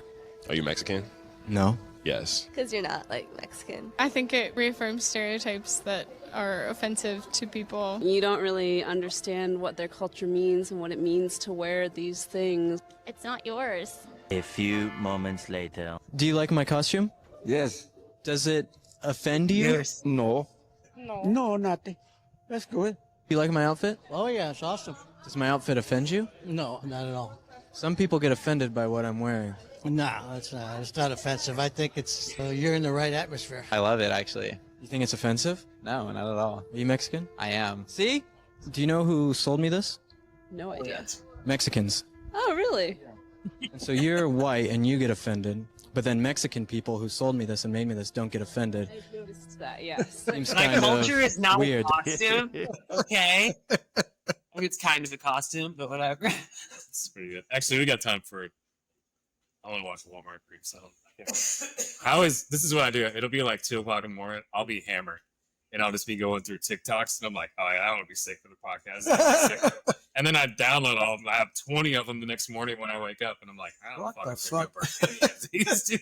Are you Mexican? No. Yes. Because you're not like Mexican. I think it reaffirms stereotypes that are offensive to people. You don't really understand what their culture means and what it means to wear these things. It's not yours. A few moments later. Do you like my costume? Yes. Does it offend you? Yes. No. No, nothing. That's good. You like my outfit? Oh, yeah, it's awesome. Does my outfit offend you? No, not at all. Some people get offended by what I'm wearing. No, it's not. It's not offensive. I think it's you're in the right atmosphere. I love it, actually. You think it's offensive? No, not at all. Are you Mexican? I am. See? Do you know who sold me this? No idea. Mexicans. Oh, really? And so you're white and you get offended, but then Mexican people who sold me this and made me this don't get offended. I've noticed that, yes. Seems My kind culture of is not weird. a costume. Okay. I mean, it's kind of a costume, but whatever. It's pretty good. Actually, we got time for. I want to watch Walmart creeps. This is what I do. It'll be like 2:00 in the morning. I'll be hammered, and I'll just be going through TikToks, and I'm like, oh, I want to be sick for the podcast. And then I download all of them. I have 20 of them the next morning when I wake up, and I'm like, I don't fucking remember any of these, dude.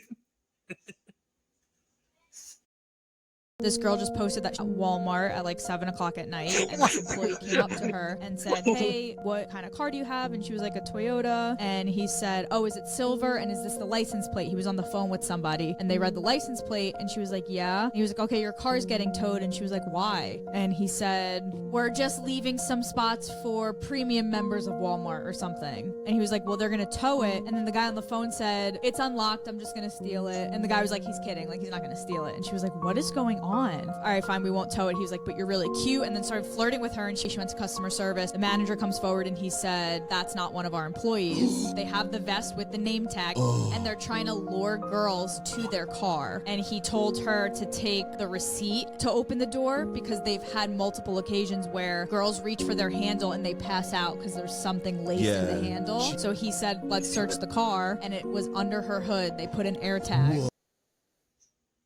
This girl just posted that Walmart at like 7 o'clock at night, and this employee came up to her and said, "Hey, what kind of car do you have?" And she was like, "A Toyota." And he said, "Oh, is it silver? And is this the license plate?" He was on the phone with somebody, and they read the license plate, and she was like, "Yeah." And he was like, "Okay, your car's getting towed." And she was like, "Why?" And he said, "We're just leaving some spots for premium members of Walmart or something." And he was like, "Well, they're gonna tow it." And then the guy on the phone said, "It's unlocked. I'm just gonna steal it." And the guy was like, "He's kidding. Like, he's not gonna steal it." And she was like, "What is going on?" All right, fine, we won't tow it. He was like, "But you're really cute," and then started flirting with her, and she went to customer service. The manager comes forward and he said, "That's not one of our employees. They have the vest with the name tag, and they're trying to lure girls to their car." And he told her to take the receipt to open the door because they've had multiple occasions where girls reach for their handle and they pass out because there's something laced in the handle. So he said, "Let's search the car," and it was under her hood. They put an air tag.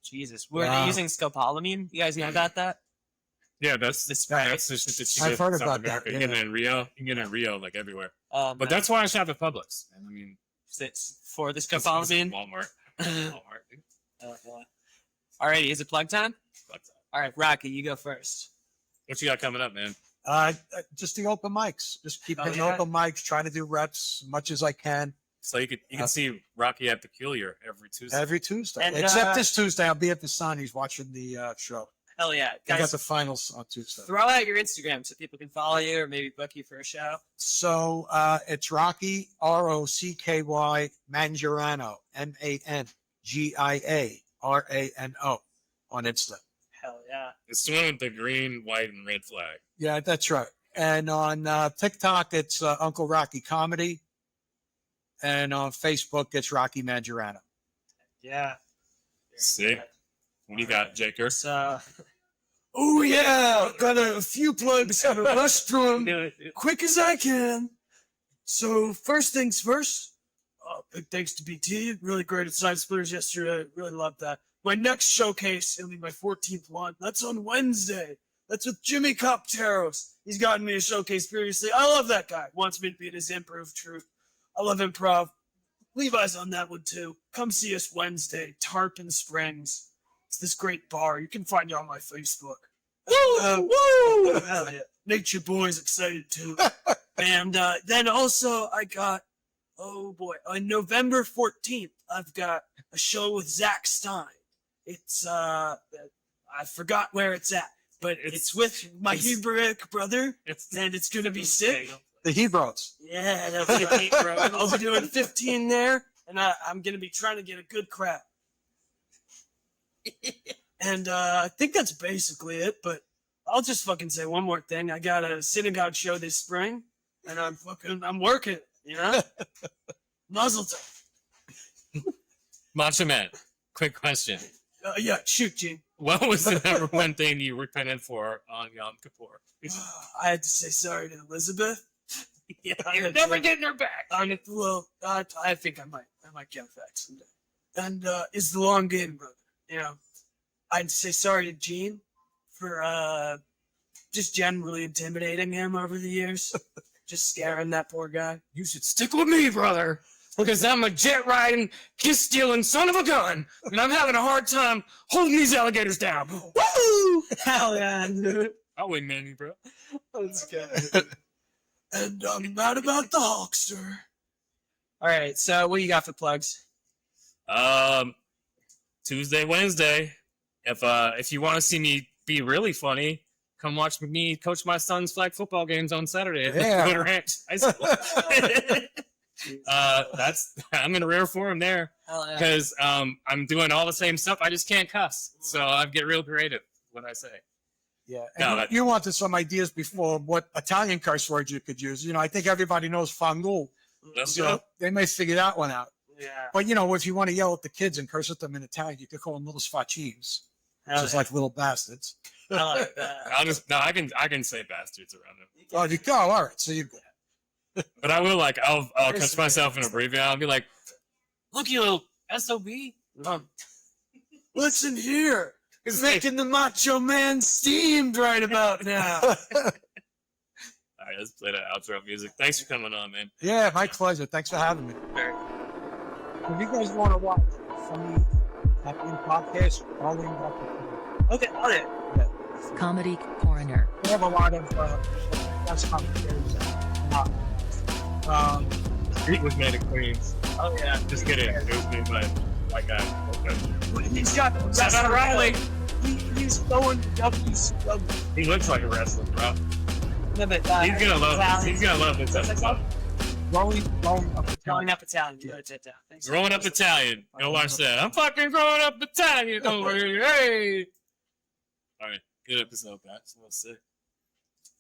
Jesus, were they using scopolamine? You guys know about that? Yeah, that's the shit that you I've get heard in South about America. that, You get yeah. it in Rio. You can get it in Rio, like everywhere. But man. that's why I shop at Publix. I mean, It's for the scopolamine. Walmart. Walmart. Dude. Alrighty, is it plug time? Plug time. All right, Rocky, you go first. What you got coming up, man? Just the open mics. Just keep hitting yeah. open mics, trying to do reps as much as I can. So you can see Rocky at Peculiar every Tuesday. Every Tuesday. And, Except this Tuesday, I'll be at the Sun. He's watching the show. Hell yeah, I got guys! the finals on Tuesday. Throw out your Instagram so people can follow you or maybe book you for a show. So it's Rocky, Rocky Mangiarano, Mangiarano on Insta. Hell yeah! It's the one with the green, white, and red flag. Yeah, that's right. And on TikTok, it's Uncle Rocky Comedy. And on Facebook, it's Rocky Mangiarano. Yeah. Sick. What do you got, Jaker? Oh yeah, got a few plugs. Gotta rush through them quick as I can. So first things first. Big thanks to BT. Really great at Side Splitters yesterday. Really loved that. My next showcase, it'll be my 14th one. That's on Wednesday. That's with Jimmy Copteros. He's gotten me a showcase previously. I love that guy. Wants me to be in his improv troupe. I love improv. Levi's on that one too. Come see us Wednesday, Tarpon Springs. It's this great bar. You can find it on my Facebook. Woo! Woo! Hell yeah. Nature Boy's excited too. And then also I got, oh boy, on November 14th, I've got a show with Zach Stein. It's I forgot where it's at, but it's with my Hebraic brother, and it's gonna be sick. The Hebrews. Yeah, that'll be great, bro. I'll be doing 15 there, and I'm gonna be trying to get a good crowd. And I think that's basically it, but I'll just fucking say one more thing. I got a synagogue show this spring, and I'm working, you know? Muzzle tov. Macho Man, quick question. Yeah, shoot, Gene. What was the number one thing you repented for on Yom Kippur? I had to say sorry to Elizabeth. Yeah, you're never getting her back. Well, I think I might get back someday. And it's the long game, brother. You know, I'd say sorry to Gene for just generally intimidating him over the years, just scaring that poor guy. You should stick with me, brother, because I'm a jet-riding, kiss-stealing son of a gun, and I'm having a hard time holding these alligators down. Woo! Hell yeah, dude. I'll win, man, bro. Let's go. And I'm mad about the Hulkster. All right, so what you got for plugs? Tuesday, Wednesday. If you want to see me be really funny, come watch me coach my son's flag football games on Saturday at Dakota Ranch High School. I'm in rare form there because I'm doing all the same stuff. I just can't cuss, so I get real creative when I say. Yeah, and you wanted some ideas before what Italian curse words you could use. You know, I think everybody knows fangul. So they may figure that one out. Yeah. But, you know, if you want to yell at the kids and curse at them in Italian, you could call them little sfaccins, which is like little bastards. I like that. I can say bastards around them. Oh, you go. All right, so you go. But I will, like, I'll catch myself in a briefing. I'll be like, look, you little SOB. Listen here. It's making the Macho Man steamed right about now. All right, let's play that outro music. Thanks for coming on, man. Yeah, my pleasure. Thanks for having me. If you guys want to watch funny happening podcast, all in Okay, all right. Yeah. Comedy Coroner. We have a lot of that's commentaries. It was made of Queens. Oh yeah. Just kidding. It was made by my guy. Okay. He's got Shout out to Riley. He's going to WCW. He looks like a wrestler, bro. No, but, He's gonna love this. He's gonna love this episode. Growing up Italian. Yeah. Thanks. Growing up Italian. Go watch that. I'm fucking growing up Italian over here. Hey. All right. Good episode, guys. That was sick.